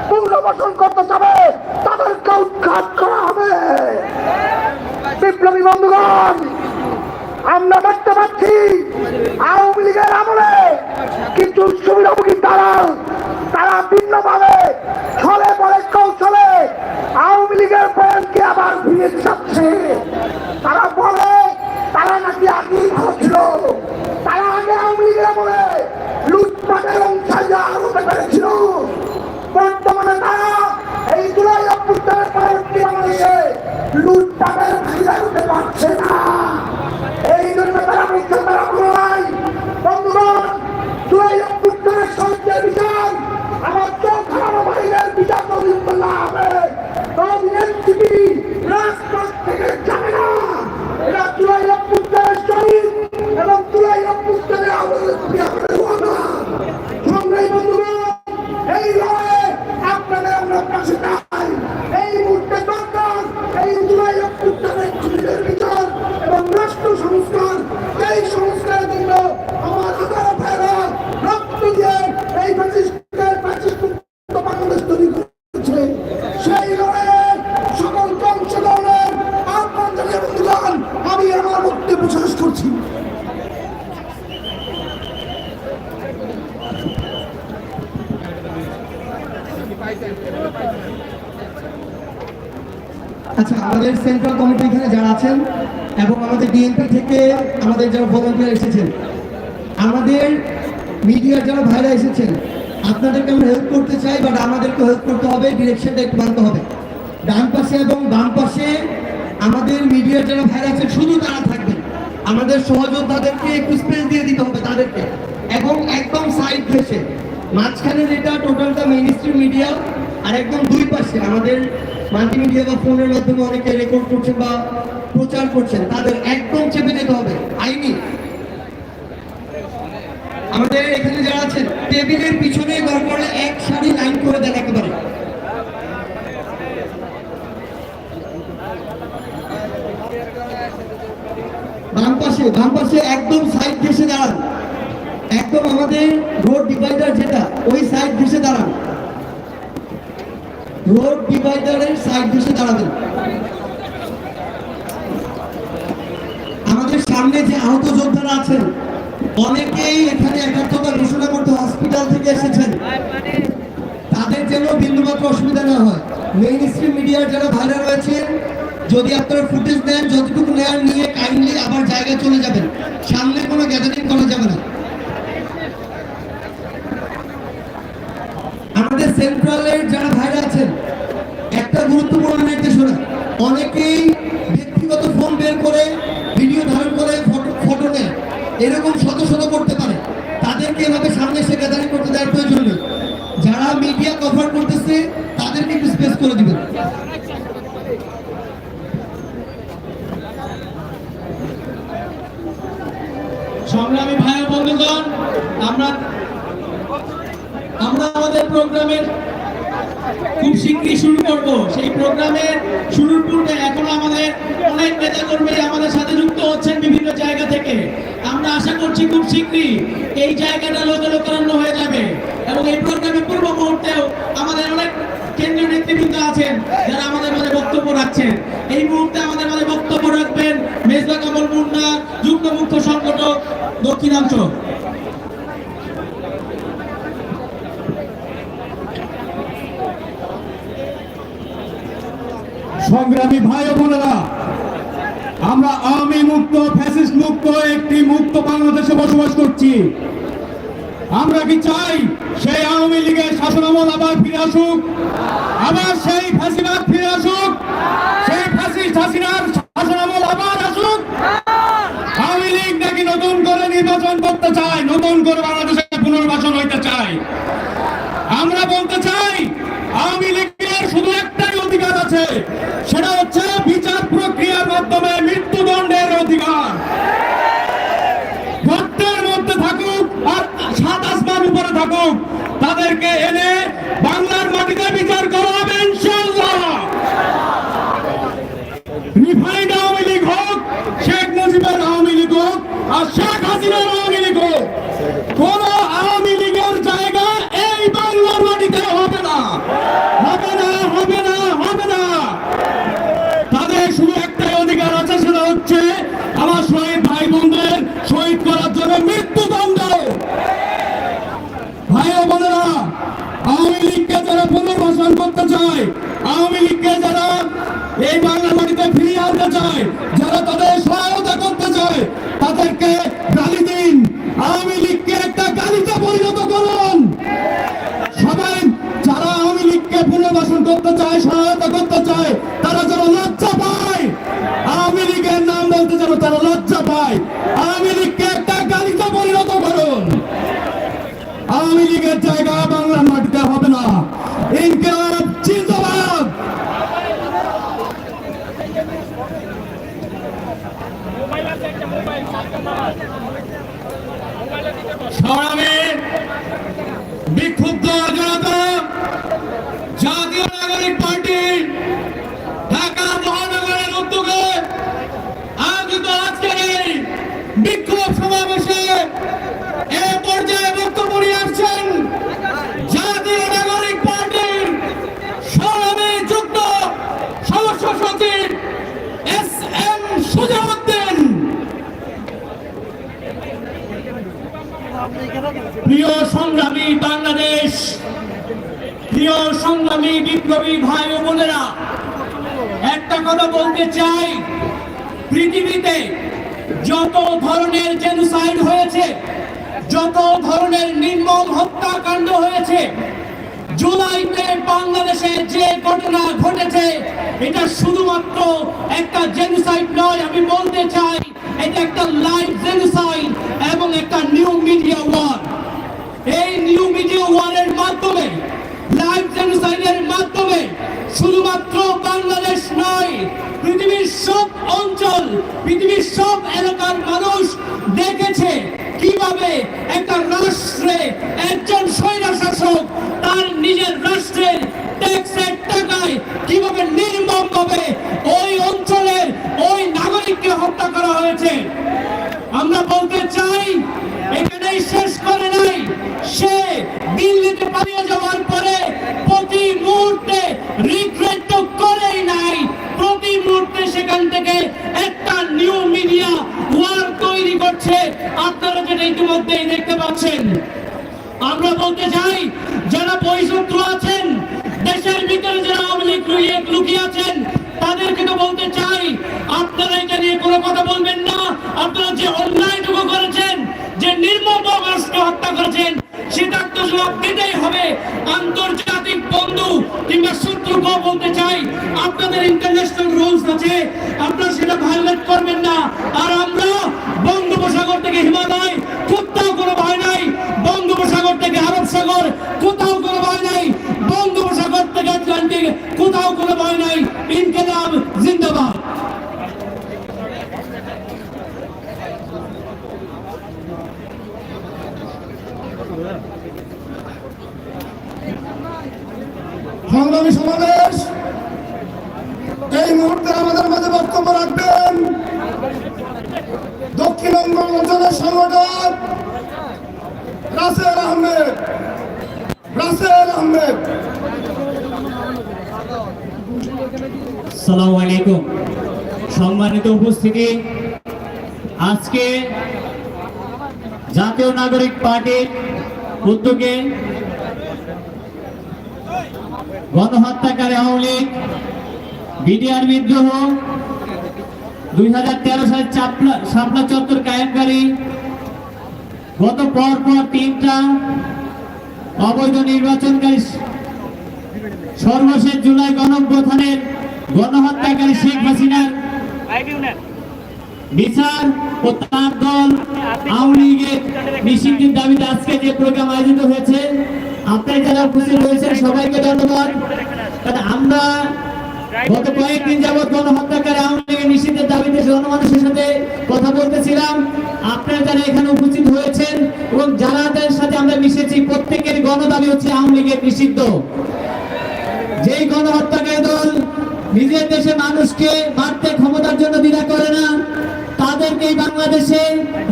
পুনর্বাসন করতে চাবে তাদেরকে উৎখাত করা হবে। বিপ্লবী বন্ধুগণ, আমরা দেখতে পাচ্ছি আওয়ামী লীগের আমলে কিছু সুবিধাভোগী তারা ভিন্নভাবে ছলে পরে কৌশলে আওয়ামী লীগের পয়েন্টকে আবার ফিরে যাচ্ছে। তারা বলে তারা নাকি আগেই ভালো ছিল, তারা আগে আওয়ামী লীগের আমলে লুটপাটের অংশীদার হতে পেরেছিল। বর্তমানে তারা এই জুলাই অভ্যুত্থানের পরবর্তী বাংলাদেশে লুটপাটের ভাগিদার হতে পারছে না। এই জন্য তারা বলছে তারা ভালো নাই। বন্ধুগণ, জুলাই অভ্যুত্থানের শহীদদের বিচার আমার চোখ হারানো ভাইদের বিচার পর্যন্ত না হবে ততদিন থেকে রাজপথ থেকে যাবে না। এরা জুলাই অভ্যুত্থানের শহীদ এবং জুলাই অভ্যুত্থানের সংগ্রামী বন্ধুগণ, এই লড়াইয়ে আপনাদের আমরা পাশে চাই। এই মুহূর্তে দরকার এই জুলাই অভ্যুত্থানের শহীদের বিচার এবং রাষ্ট্র সংস্কার। এই সংস্কারের জন্য আমার হাজারো ভাইরা রক্ত দিয়ে এই বাংলাদেশ তৈরি করেছে। সেই লড়াইয়ে সকল অংশগ্রহণের আহ্বান জানিয়ে বন্ধুগণ আমি আমার বক্তব্য শেষ করছি। আচ্ছা, আমাদের সেন্ট্রাল কমিটি এখানে যারা আছেন এবং আমাদের ডিএমপি থেকে আমাদের যারা ভলান্টিয়ার এসেছেন, আমাদের মিডিয়ার যারা ভাইরা এসেছেন, আপনাদেরকে আমরা হেল্প করতে চাই, বাট আমাদেরকে হেল্প করতে হবে, ডিরেকশনটা একটু মানতে হবে। ডান পাশে এবং বাম পাশে আমাদের মিডিয়ার যারা ভাইরা আছেন শুধু তারা থাকবেন। আমাদের সহযোদ্ধাদেরকে একটু স্পেস দিয়ে দিতে হবে তাদেরকে, এবং একদম সাইড ঘেসে মাঝখানে যেটা টোটালটা মেইন স্ট্রিম মিডিয়া, আর একদম দুই পাশে আমাদের মাল্টিমিডিয়া বা ফোনের মাধ্যমে অনেকে রেকর্ড করছেন বা প্রচার করছেন, তাদের একদম চেপে যেতে হবে। আইনি আমাদের এখানে যারা আছেন টেবিলের পিছনে দরকার এক সারি লাইন করে দেন একেবারে। বাম পাশে একদম সাইড ঘেসে দাঁড়ান, একদম আমাদের রোড ডিভাইডার যেটা ওই সাইড ঘেসে দাঁড়ান, রোড ডিভাইডারের সাইড ঘেসে দাঁড়াবেন। আমাদের সামনে যে আহত যোদ্ধারা আছেন অনেকেই এখানে একাত্মতা ঘোষণা করতে হসপিটাল থেকে এসেছেন, তাদের যেন বিন্দুমাত্র অসুবিধা না হয়। মেইন স্ট্রিম মিডিয়ার যারা ভাইরা রয়েছেন, যদি আপনারা ফুটেজ দেন যতটুকু নেয়ার নিয়ে কাইন্ডলি আবার জায়গায় চলে যাবেন, সামনে কোনো গ্যাদারিং করা যাবে না। আমাদের সেন্ট্রালের যারা ভাইরা আছেন একটা গুরুত্বপূর্ণ নির্দেশনা, অনেকেই ব্যক্তিগত ফোন বের করে ভিডিও ধারণ করে ফটো নেয়, এরকম শত শত করতে পারে, তাদেরকে এভাবে সামনে এসে গ্যাদারিং করতে দেওয়ার প্রয়োজন নেই। যারা মিডিয়া কভার করতেছে তাদেরকে একটু স্পেস করে দিবেন। সংগ্রামী ভাই বন্ধুগণ, আমরা আমাদের প্রোগ্রামের খুব শীঘ্রই শুরু করব। সেই প্রোগ্রামের শুরুর পূর্বে এখন আমাদের অনেক নেতাকর্মী আমাদের সাথে যুক্ত হচ্ছেন বিভিন্ন জায়গা থেকে। আমরা আশা করছি খুব শীঘ্রই এই জায়গাটা লোকারণ্য হয়ে যাবে, এবং এই প্রোগ্রামের পূর্ব মুহূর্তেও আমাদের অনেক কেন্দ্রীয় নেতৃবৃন্দ আছেন যারা আমাদের মাঝে বক্তব্য রাখছেন। এই মুহূর্তে আমাদের মাঝে বক্তব্য রাখবেন মেজবা কামাল মুন্না, যুগ্ম মুখ্য সংগঠক দক্ষিণাঞ্চল। সংগ্রামী ভাই ও বোনেরা, আমরা আওয়ামী মুক্ত ফ্যাসিস্ট মুক্ত একটি মুক্ত বাংলাদেশে বসবাস করছি। আমরা কি চাই সেই আওয়ামী লীগের শাসনামল আবার ফিরে আসুক, আবার সেই ফ্যাসিবাদ ফিরে আসুক, সেই ফ্যাসিস্ট হাসিনার শাসনামল আবার আসুক? আওয়ামী লীগ নাকি নতুন করে নির্বাচন করতে চায়, নতুন করে বাংলাদেশে পুনর্বাসন হইতে চায়? আমরা বলতে চাই আওয়ামী লীগের শুধু একটাই অধিকার আছে, সেটা হচ্ছে বিচার প্রক্রিয়ার মাধ্যমে মৃত্যুদণ্ডের অধিকার। গর্তের মধ্যে থাকুক আর সাত আসমান উপরে থাকুক, তাদেরকে এনে বাংলার মাটিতে বিচার করা হবে ইনশাআল্লাহ। রিফাইন্ড আওয়ামী লীগ হোক, শেখ মুজিবের আওয়ামী লীগ হোক, আর শেখ হাসিনার আওয়ামী লীগ হোক, কোন আওয়ামী লীগ আওয়ামী লীগকে যারা এই বাংলা মাটিতে ফিরিয়ে আনতে চায়, যারা তাদের সহায়তা করতে চায়, তাদেরকে গালি দিন। আওয়ামী লীগকে একটা গালিতে পরিণত করুন। সবাই যারা আওয়ামী লীগকে পুনর্বাসন করতে চায়, সহায়তা করতে চায়, তারা যেন লজ্জা পায়। আওয়ামী লীগের নাম বলতে যেন তারা লজ্জা পায়। আওয়ামী লীগকে একটা গালিতে পরিণত করুন। আওয়ামী লীগের জায়গা বাংলার মাটিতে হবে না। ইনকিলাব জিন্দাবাদ। সংগ্রামে বিক্ষুব্ধ জনতা জাতীয় নাগরিক পার্টি ঢাকা মহানগরের উদ্যোগে আয়োজিত আজকের এই বিক্ষোভ সমাবেশে এ পর্যায়ে বক্তব্য নিয়ে আসছেন জাতীয় নাগরিক পার্টির সংগ্রামে যুক্ত সদস্য সচিব SM সুজাউদ্দিন। প্রিয় সংগ্রামী বাংলাদেশ, প্রিয় সংগ্রামী বিপ্লবী ভাই ও বোনেরা, একটা কথা বলতে চাই, পৃথিবীতে যত ধরনের জেনোসাইড হয়েছে, যত ধরনের নির্মম হত্যাকাণ্ড হয়েছে, জুলাইতে বাংলাদেশে যে ঘটনা ঘটেছে এটা শুধুমাত্র একটা জেনোসাইড নয়, আমি বলতে চাই এটা একটা লাইভ জেনোসাইড এবং একটা নিউ মিডিয়া ওয়ার। এই নিউ মিডিয়া ওয়ারের মাধ্যমে, লাইভ জেনোসাইডের মাধ্যমে শুধুমাত্র বাংলাদেশ নয়, পৃথিবীর সব অঞ্চল, পৃথিবীর সব এলাকার মানুষ দেখেছে কিভাবে একটা রাষ্ট্রে একজন স্বৈরশাসক তার নিজের রাষ্ট্রের ট্যাক্সের টাকায় কিভাবে নির্মমভাবে ওই অঞ্চলের ওই নাগরিককে হত্যা করা হয়েছে। আমরা বলতে চাই এখানেই শেষ করে নাই, সে দিল্লিতে পালিয়ে যাওয়ার পরে প্রতি মুহূর্তে রিগ্রেট তো করেই নাই, প্রতি মুহূর্তে সেখান থেকে একটা নিউ মিডিয়া ওয়ার তৈরি করছে। আপনারা যেটা ইতিমধ্যেই দেখতে পাচ্ছেন। আমরা বলতে চাই যারা বহিঃশত্রু আছেন, দেশের ভিতরে যারা আওয়ামী লীগ লুকিয়ে আছেন, তাদেরকে তো বলতে চাই আপনারা এটা নিয়ে কোনো কথা বলবেন না। আপনারা যে অন্যায়টুকু করেছেন, যে নির্মমভাবে মানুষকে হত্যা করেছেন, সেটার তো জবাব দিতেই হবে। আন্তর্জাতিক বন্ধু কিংবা শত্রুকেও বলতে চাই আপনাদের ইন্টারন্যাশনাল রুলস আছে, আপনারা সেটা ভায়োলেট করবেন না। আর আমরা বঙ্গোপসাগর থেকে হিমালয় কোথাও কোনো ভয় নাই, বঙ্গোপসাগর থেকে আরব সাগর কোথাও কোনো ভয় নাই, বঙ্গোপসাগর থেকে আটলান্টিক কোথাও কোনো ভয় নাই। ইনকিলাব জিন্দাবাদ। সংগ্রামী সমাবেশ, এই মুহূর্তে আমাদের মাঝে বক্তব্য রাখবেন দক্ষিণবঙ্গ অঞ্চলের সংগঠক রাসেল আহমেদ। আসসালামু আলাইকুম। সম্মানিত উপস্থিতি, আজকে জাতীয় নাগরিক পার্টির উদ্যোগে গণহত্যাকারী আওয়ামী লীগ বিডিআর বিদ্রোহ, 2013 সালে শাপলা চত্বর কায়েমকারী, গত পরপর 3টা অবৈধ নির্বাচনকারী, সর্বশেষ জুলাই গণঅভ্যুত্থানের গণহত্যাকারী শেখ হাসিনার বিচার ও তার দল আওয়ামী লীগের নিষিদ্ধের দাবিতে আজকে যে প্রোগ্রাম আয়োজিত হয়েছে, আপনারা যারা উপস্থিত হয়েছেন সবাইকে ধন্যবাদ। আমরা গত কয়েকদিন যাবৎ গণহত্যাকারী আওয়ামী লীগের নিষিদ্ধের দাবিতে জনমানুষের সাথে কথা বলতেছিলাম। আপনারা যারা এখানে উপস্থিত হয়েছেন এবং যাদের সাথে আমরা মিশেছি, প্রত্যেকের গণদাবি হচ্ছে আওয়ামী লীগের নিষিদ্ধ। যেই গণহত্যাকারী দল নিজের দেশে মানুষকে মারতে ক্ষমতার জন্য দ্বিধা করে না, তাদেরকে বাংলাদেশে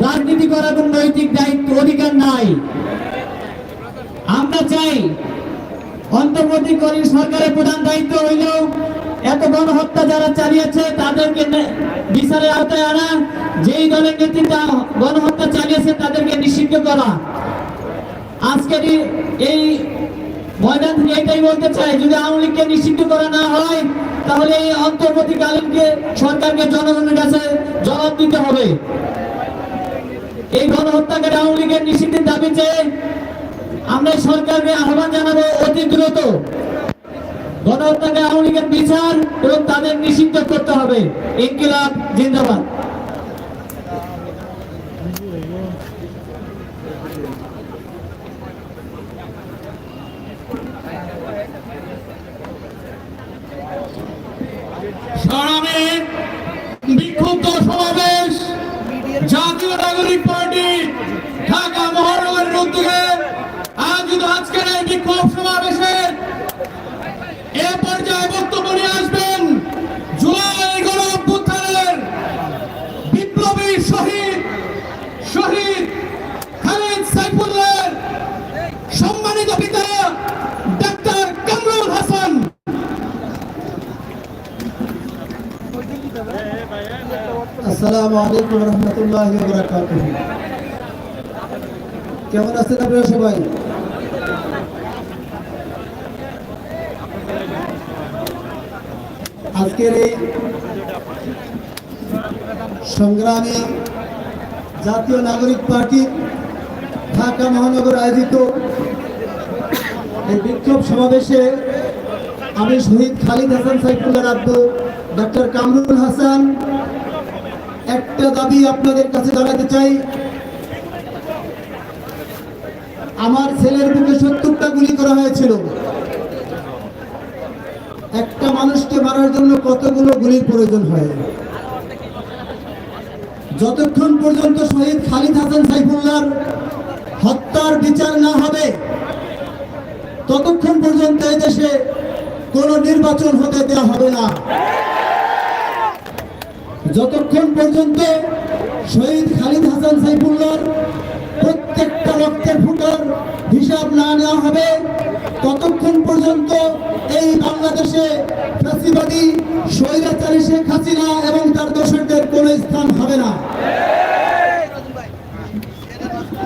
রাজনীতি করার কোন নৈতিক দায়িত্ব অধিকার নাই। আমরা চাই অন্তর্বর্তীকালীন সরকারের প্রধান দায়িত্ব হইল এত গণহত্যা যারা চালিয়েছে তাদেরকে বিচারের আওতায় আনা, যেই দলের নেতৃত্বে গণহত্যা চালিয়েছে তাদেরকে নিষিদ্ধ করা। আজকের এই ময়দান থেকে এটাই বলতে চাই, যদি আওয়ামী লীগকে নিষিদ্ধ করা না হয় তাহলে এই অন্তর্বর্তীকালীনকে সরকারকে জনগণের কাছে জবাব দিতে হবে। এই গণহত্যাকারী আওয়ামী লীগের নিষিদ্ধের দাবি চেয়ে আমরা সরকারকে আহ্বান জানাবো অতি দ্রুত গণহত্যাকারী আওয়ামী লীগের বিচার এবং তাদের নিষিদ্ধ করতে হবে। ইনকিলাব জিন্দাবাদ। সংগ্রামী বিক্ষুব্ধ সমাবেশ জাতীয় নাগরিক পার্টি ঢাকা মহানগরের উদ্যোগে আয়োজিত আজকের এই বিক্ষোভ সমাবেশের এ পর্যায়ে বক্তব্য নিয়ে আসবেন জুলাই গণ অভ্যুত্থানের বিপ্লবী শহীদ খালিদ সাইফুল্লাহর সম্মানিত পিতা ডাক্তার কামরুল হাসান। আসসালামু আলাইকুম রহমতুল্লাহি ওয়া বারাকাতুহু। কেমন আছেন আপনারা সবাই? আজকের এই সংগ্রামী জাতীয় নাগরিক পার্টি ঢাকা মহানগর আয়োজিত এই বিক্ষোভ সমাবেশে আমি শহীদ খালিদ হাসান সাইফুল্লাহর আব্বু ডাক্তার কামরুল হাসান একটা দাবি আপনাদের কাছে জানাতে চাই। আমার ছেলের বুকে ৭০টা গুলি করা হয়েছিল। একটা মানুষকে মারার জন্য কতগুলো গুলির প্রয়োজন হয়? যতক্ষণ পর্যন্ত শহীদ খালিদ হাসান সাইফুল্লাহর হত্যার বিচার না হবে ততক্ষণ পর্যন্ত এই দেশে কোনো নির্বাচন হতে দেওয়া হবে না। যতক্ষণ পর্যন্ত শহীদ খালিদ হাসান সাইফুল্লাহর প্রত্যেকটা রক্তের ফুটার হিসাব না নেওয়া হবে ততক্ষণ পর্যন্ত এই বাংলাদেশে ফ্যাসিবাদী স্বৈরাচারী শেখ হাসিনা এবং তার দোসরদের কোনো স্থান হবে না।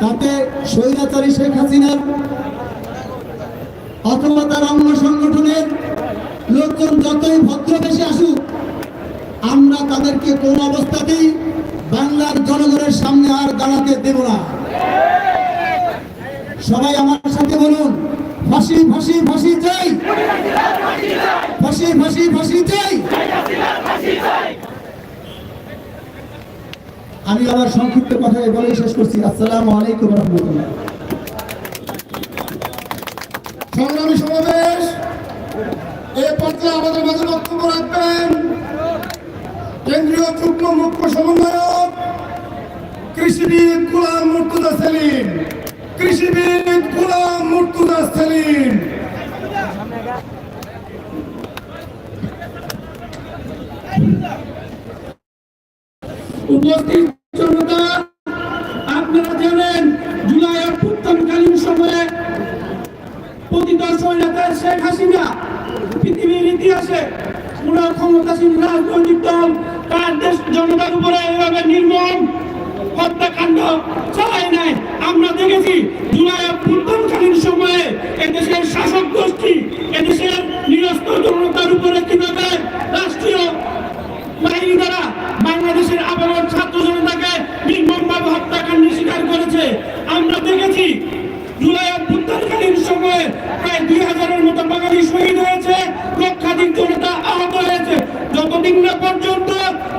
তাতে স্বৈরাচারী শেখ হাসিনার অথবা তার অঙ্গ সংগঠনের লোকজন যতই ভদ্রবেশে আসুক আমরা তাদেরকে কোন অবস্থাতেই বাংলার জনগণের সামনে আর দাঁড়াতে দেব না। সবাই আমার সাথে বলুন, ফাঁসি ফাঁসি ফাঁসি চাই, ফাঁসি ফাঁসি ফাঁসি চাই। আমি আমার সংক্ষিপ্ত কথা বলে শেষ করছি। আসসালামু আলাইকুম রহমতুল্লাহ। সংগ্রামী সমাবেশ এ পর্যায়ে আমাদের মাঝে বক্তব্য রাখবেন কেন্দ্রীয় যুগ্ম মুখ্য সমন্বয়ক কৃষিবিদ গোলাম মুর্তুজা সেলিম। কৃষিবিদ গোলাম মুর্তুজা সেলিম। উপস্থিত জনতা, আপনারা জানেন জুলাই অভ্যুত্থানকালীন সময়ে পতিত স্বৈরাচার শেখ হাসিনা পৃথিবীর ইতিহাসে কোন ক্ষমতাসীন রাজনৈতিক দল তার দেশ জনতার উপরে এভাবে নির্মম হত্যাকাণ্ড চালায় নাই। আমরা দেখেছি জুলাই অভ্যুত্থানকালীন সময়ে এদেশের শাসক গোষ্ঠী এদেশের নিরস্ত্র জনতার উপরে কিভাবে রাষ্ট্রীয় বাহিনী দ্বারা বাংলাদেশের আবরণ ছাত্র জনতাকে নির্মমভাবে হত্যাকাণ্ডের শিকার করেছে। আমরা দেখেছি জুলাই অভ্যুত্থানকালীন সময়ে প্রায় ২০০০-এর মতো বাঙালি শহীদ হয়েছে, লক্ষাধিক জনতা আহত হয়েছে। যতদিন না পর্যন্ত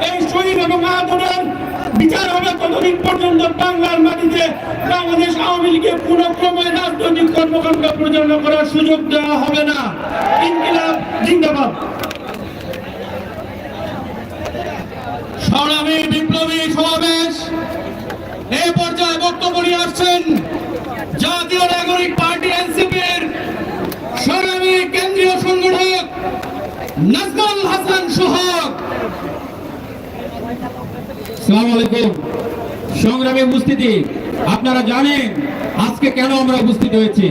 এই শহীদ এবং আহতদের বিচার হবে ততদিন পর্যন্ত বাংলার মাটিতে বাংলাদেশ আওয়ামী লীগের কোনো ক্রমে রাজনৈতিক কর্মকাণ্ড পরিচালনা করার সুযোগ দেওয়া হবে না। ইনকিলাব জিন্দাবাদ। সংগ্রামী বিপ্লবী সমাবেশ এই পর্যায়ে বক্তব্য নিয়ে আসছেন জাতীয় নাগরিক পার্টি এনসিপির সংগ্রামী কেন্দ্রীয় সংগঠক নাজমুল হাসান সোহাগ। আসসালামু আলাইকুম। সংগ্রামী উপস্থিতি, আপনারা জানেন আজকে কেন আমরা উপস্থিত হয়েছি।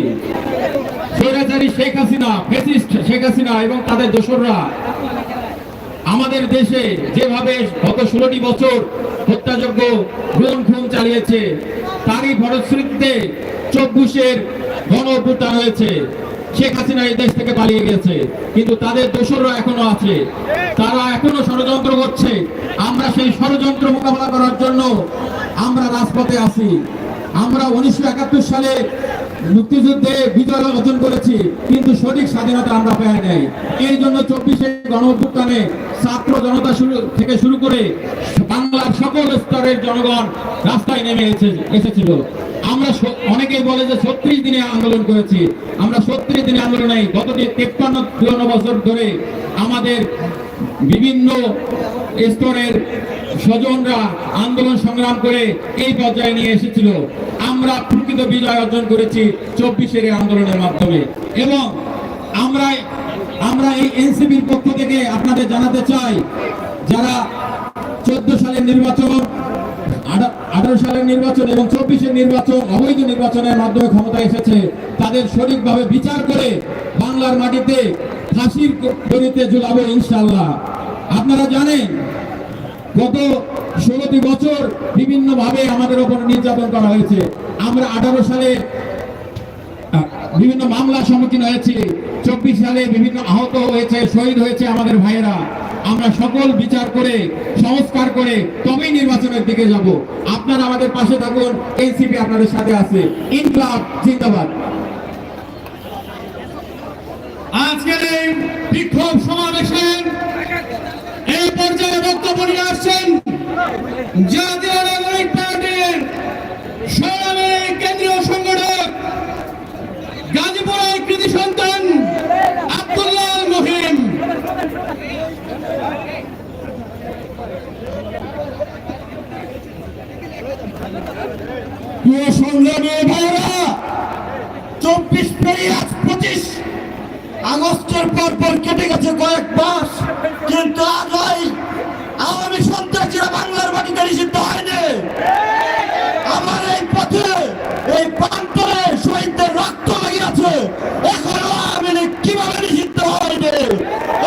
স্বৈরাচারী শেখ হাসিনা, ফ্যাসিস্ট শেখ হাসিনা এবং তাদের দোসররা আমাদের দেশে যেভাবে গত 16টি বছর হত্যাযজ্ঞ খুন চালিয়েছে তারই ফলশ্রুতিতে 24-এর গণ অভ্যুত্থান হয়েছে। শেখ হাসিনা এই দেশ থেকে পালিয়ে গেছে, কিন্তু তাদের দোসররা এখনো আছে, তারা এখনো ষড়যন্ত্র করছে। আমরা সেই ষড়যন্ত্র মোকাবেলা করার জন্য আমরা রাজপথে আছি। আমরা 1971 সালে মুক্তিযুদ্ধে বিজয় অর্জন করেছি, কিন্তু সঠিক স্বাধীনতা আমরা পাই নাই। এই জন্য 24শে গণঅভ্যুত্থানে ছাত্র জনতা থেকে শুরু করে বাংলার সকল স্তরের জনগণ রাস্তায় নেমে এসেছিল। আমরা অনেকেই বলে যে 36 দিনে আন্দোলন করেছি, আমরা 36 দিনে আন্দোলন নাই, গত 53 বছর ধরে আমাদের বিভিন্ন স্তরের স্বজনরা আন্দোলন সংগ্রাম করে এই পর্যায়ে নিয়ে এসেছিল। আমরা প্রকৃত বিজয় অর্জন করেছি 24-এর আন্দোলনের মাধ্যমে। এবং আমরা এই এনসিপির পক্ষ থেকে আপনাদের জানাতে চাই, যারা 14 সালের নির্বাচন, 18 সালের নির্বাচন এবং 24-এর নির্বাচন অবৈধ নির্বাচনের মাধ্যমে ক্ষমতায় এসেছে, তাদের সঠিকভাবে বিচার করে বাংলার মাটিতে ফাঁসির দড়িতে ঝুলাবো ইনশাআল্লাহ। আপনারা জানেন গত 16টি বছর বিভিন্ন ভাবে আমাদের উপর নির্যাতন করা হয়েছে। আমরা 18 সালে বিভিন্ন মামলার সম্মুখীন হয়েছি, 24 সালে বিভিন্ন আহত হয়েছে, শহীদ হয়েছে আমাদের ভাইয়েরা। আমরা সকল বিচার করে সংস্কার করে তবেই নির্বাচনের দিকে যাব। আপনারা আমাদের পাশে থাকুন, এনসিপি আপনাদের সাথে আছে। ইনকলাব জিন্দাবাদ। আজকের এই বিক্ষোভ সমাবেশে এই পর্যায়ে বক্তব্য নিয়ে আসছেন জাতীয় নাগরিক পার্টির সংগ্রামী কেন্দ্রীয় সংগঠক গাজীপুরের কৃতি সন্তান আব্দুল্লাহ মহিম। প্রিয় সংগ্রামী ভাইরা, 24 পেরিয়ে 25 আগস্টের পর কেটে গেছে কয়েক মাস, কিন্তু আজ ওই আওয়ামী সন্ত্রাসীরা বাংলার মাটিতে নিষিদ্ধ হয়নি। আমার এই পথে এই প্রান্তরে শহীদদের রক্ত লেগে আছে, এখনো আওয়ামী লীগ কিভাবে নিষিদ্ধ হয়নি?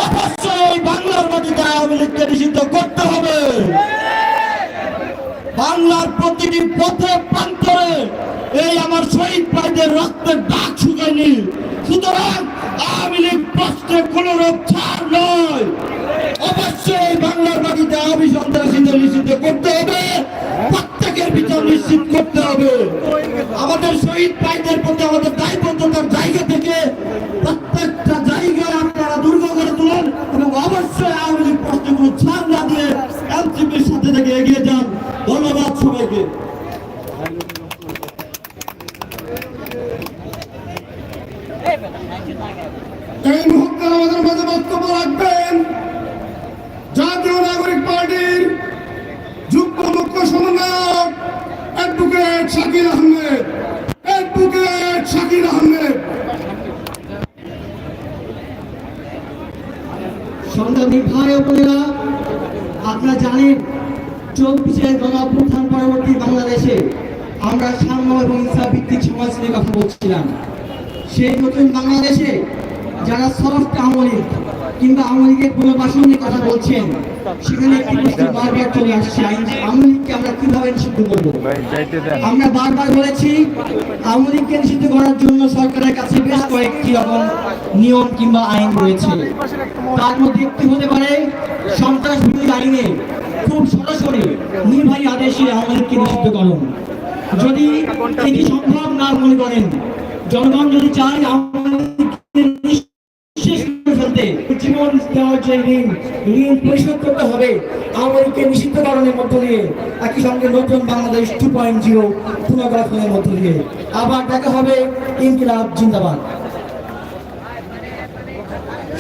অবশ্যই এই বাংলার মাটিতে আওয়ামী লীগকে নিষিদ্ধ করতে হবে। বাংলার প্রতিটি পথে প্রান্তরে এই আমার শহীদ ভাইদের রক্তের দাগ শুকায়নি। সুতরাং আওয়ামী লীগ প্রশ্নে কোন রূপ ছাড় নয়। অবশ্যই বাংলার মাটিতে আওয়ামী সন্ত্রাসীদের নিষিদ্ধ করতে হবে, প্রত্যেকের বিচার নিশ্চিত করতে হবে। আমাদের শহীদ ভাইদের প্রতি আমাদের দায়বদ্ধতার জায়গা থেকে প্রত্যেকটা জায়গায় আপনারা দুর্গ করে তুলেন এবং অবশ্যই আওয়ামী লীগ প্রশ্নগুলো ছাড় না দিয়ে এনসিপির সাথে থেকে এগিয়ে যান। ধন্যবাদ সবাইকে। এই মুহূর্তে আমাদের মাঝে বক্তব্য রাখবেন জাতীয় নাগরিক পার্টির যুগ্ম মুখ্য সমন্বয়ক অ্যাডভোকেট শাকির আহমেদ। সংগ্রামী ভাই ও বোনেরা, আপনারা জানেন 24-এর গণঅভ্যুত্থান পরবর্তী বাংলাদেশে আমরা সাম্য এবং ইনসাফ ভিত্তিক সমাজ নিয়ে কথা বলছিলাম। সেই নতুন বাংলাদেশে যারা সফট আওয়ামী লীগ কিংবা আওয়ামী লীগের পুনর্বাসন নিয়ে কথা বলছেন, সেখানে একটি প্রশ্ন বারবার চলে আসছে, আওয়ামী লীগকে আমরা কিভাবে নিষিদ্ধ করবো? আমরা বারবার বলেছি আওয়ামী লীগকে নিষিদ্ধ করার জন্য সরকারের কাছে বেশ কয়েকটি রকম নিয়ম কিংবা আইন রয়েছে। তার মধ্যে একটি হতে পারে সন্ত্রাস বিরোধী আইনে খুব সরাসরি নির্বাহী আদেশে আওয়ামী লীগকে নিষিদ্ধকরণ। যদি এটি সম্ভব না মনে করেন, জনগণ যদি চায় আওয়ামী লীগকে ফেলতে জীবন দেওয়ার যে ঋণ পরিশোধ করতে হবে আওয়ামী লীগকে নিষিদ্ধকরণের মধ্য দিয়ে, একই সঙ্গে নতুন বাংলাদেশ 2.0 পুনর্গঠনের মধ্য দিয়ে আবার দেখা হবে ইনকিলাব জিন্দাবাদ।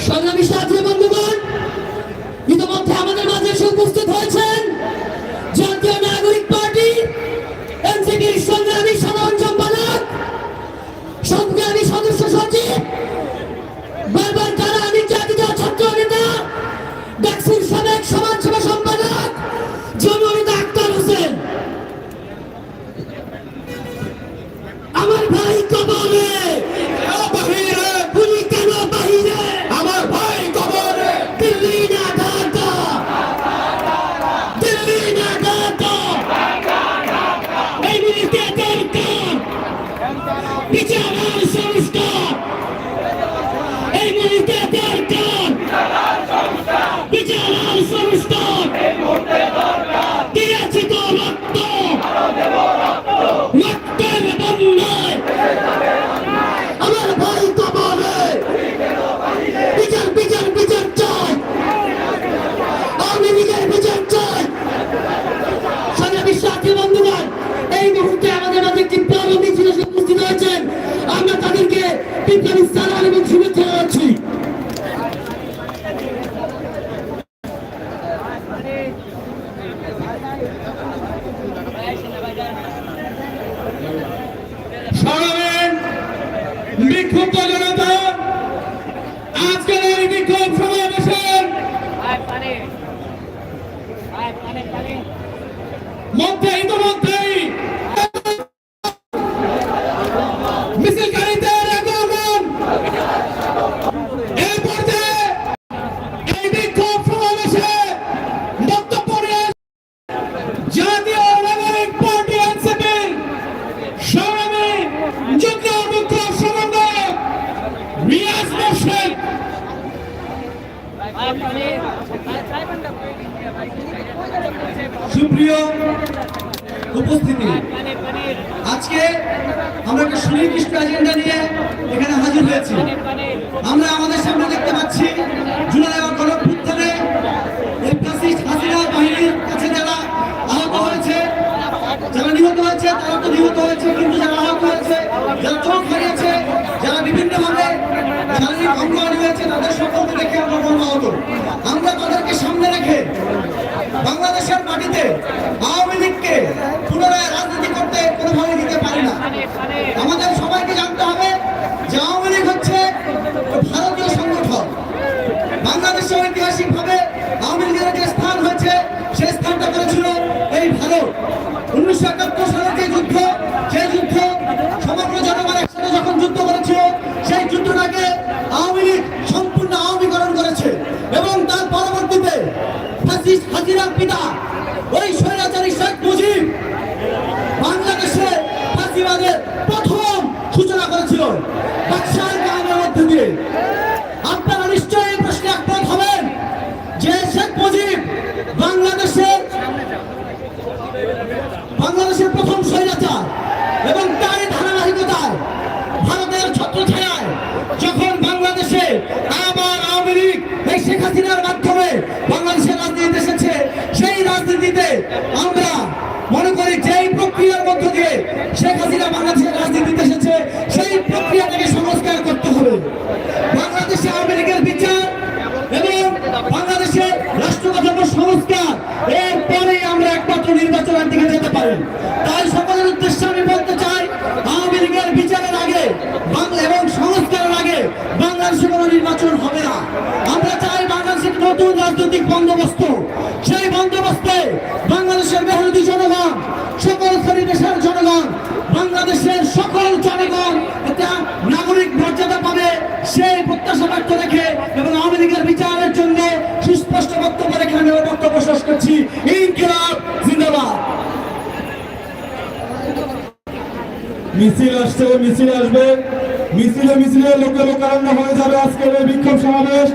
সংগ্রামী সাথী বন্ধুগণ, ইতিমধ্যে আমাদের মাঝে উপস্থিত হয়েছেন জাতীয় নাগরিক পার্টি এনসিপির সংগ্রামী সাধারণ সম্পাদক, সংগ্রামী সদস্য সচিব, বারবার যারা আমি জাতীয় ছাত্র নেতা, ডাকসুর সাবেক সমাজসেবা সম্পাদক জননেতা আক্তার হোসেন। আমার ভাই কবরে, পুলিশ কেন বাহিরে? আমার ভাই কবরে, দিল্লি না ঢাকা, দিল্লি না ঢাকা, এই মিলিতে দরকার বিচার আর সংস্কার। বিপ্লবী সালাম এবং শুভেচ্ছা জানাচ্ছি। বিক্ষুব্ধ জনতা আজকের এই বিক্ষোভ সমাবেশের মধ্যে ইতিমধ্যেই মিছিলকারীদের আগমন এই পর্যায়ে এই বিক্ষোভ সমাবেশে বক্তব্য নিয়ে জাতীয় নাগরিক পার্টি এনসিপির সংগ্রামী যুগ্ম মুখ্য সমন্বয়ক রিয়াজ মোর্শেদ। সুপ্রিয় উপস্থিতি, আজকে আমরা একটা সুনির্দিষ্ট এজেন্ডা নিয়ে এখানে হাজির হয়েছি। আমরা আমাদের সামনে দেখতে পাচ্ছি জুলাই গণঅভ্যুত্থানে এই ফ্যাসিস্ট হাসিনা বাহিনীর কাছে যারা আহত হয়েছে, যারা নিহত হয়েছে, তারা তো নিহত হয়েছে, কিন্তু যারা আহত হয়েছে, যারা চোখ হারিয়েছে, যারা বিভিন্নভাবে শারীরিক অঙ্গহানি হয়েছে, তাদের সকলকে দেখে আমরা মর্মাহত। আমরা তাদেরকে সামনে রেখে বাংলাদেশের মাটিতে আওয়ামী লীগকে পুনরায় রাজনীতি করতে কোনোভাবে দিতে পারি না। আমাদের সবাইকে জানতে হবে যে আওয়ামী লীগ হচ্ছে ভারতীয় সংগঠন। বাংলাদেশে ঐতিহাসিকভাবে আওয়ামী লীগের যে স্থান হয়েছে সেই স্থানটা করেছিল এই ভারত। 1971 সালের যে যুদ্ধ, সেই যুদ্ধ সমগ্র জনগণ একসাথে যখন যুদ্ধ করেছিল, সেই যুদ্ধটাকে আওয়ামী লীগ সম্পূর্ণ আওয়ামীকরণ করেছে এবং তার পরবর্তীতে ফ্যাসিস্ট হাসিনার পিতা ওই স্বৈরাচারী শেখ মুজিব বাংলাদেশে ফাঁসিবাদের প্রথম সূচনা করেছিল বাদশাহী আইনের মধ্যে দিয়ে। আপনারা নিশ্চয়ই এই প্রশ্নে একমত হবেন যে শেখ মুজিব বাংলাদেশের প্রথম স্বৈরাচার এবং তারই ধারাবাহিকতায় ভারতের ছত্রছায়ায় যখন বাংলাদেশে আবার আওয়ামী লীগ এই শেখ হাসিনার মাধ্যমে বাংলাদেশের রাজনীতিতে এসেছে, সেই রাজনীতিতে আমরা মনে করি যেই প্রক্রিয়ার মধ্য দিয়ে শেখ হাসিনা বাংলাদেশের রাজনীতিতে এসেছে, সেই প্রক্রিয়াটাকে সংস্কার করতে হবে। বাংলাদেশে আওয়ামী লীগের বিচার এবং বাংলাদেশের রাষ্ট্রগত সংস্কার, এরপরে আমরা একমাত্র নির্বাচনের দিকে যেতে পারি। তাই সকলের উদ্দেশ্যে আমি বলতে চাই, আওয়ামী লীগের বিচারের আগে এবং সংস্কারের আগে বাংলাদেশে কোনো নির্বাচন হবে না। আমরা চাই বাংলাদেশের নতুন রাজনৈতিক বন্দোবস্ত, সেই বন্দোবস্তে বাংলাদেশের মেহনতি জনগণ, সকল শ্রেণী পেশার জনগণ, বাংলাদেশের সকল জনগণ একটা নাগরিক মর্যাদা পাবে, সেই প্রত্যাশা ব্যক্ত রেখে এবং আওয়ামী লীগের বিচারের জন্য সুস্পষ্ট বক্তব্য রেখে আমি বক্তব্য শেষ করছি। ইনকিলাব জিন্দাবাদ। মিছিল আসছে, মিছিল আসবে, মিছিলে মিছিলে লোকে লোকারণ্য হয়ে যাবে আজকের এই বিক্ষোভ সমাবেশ।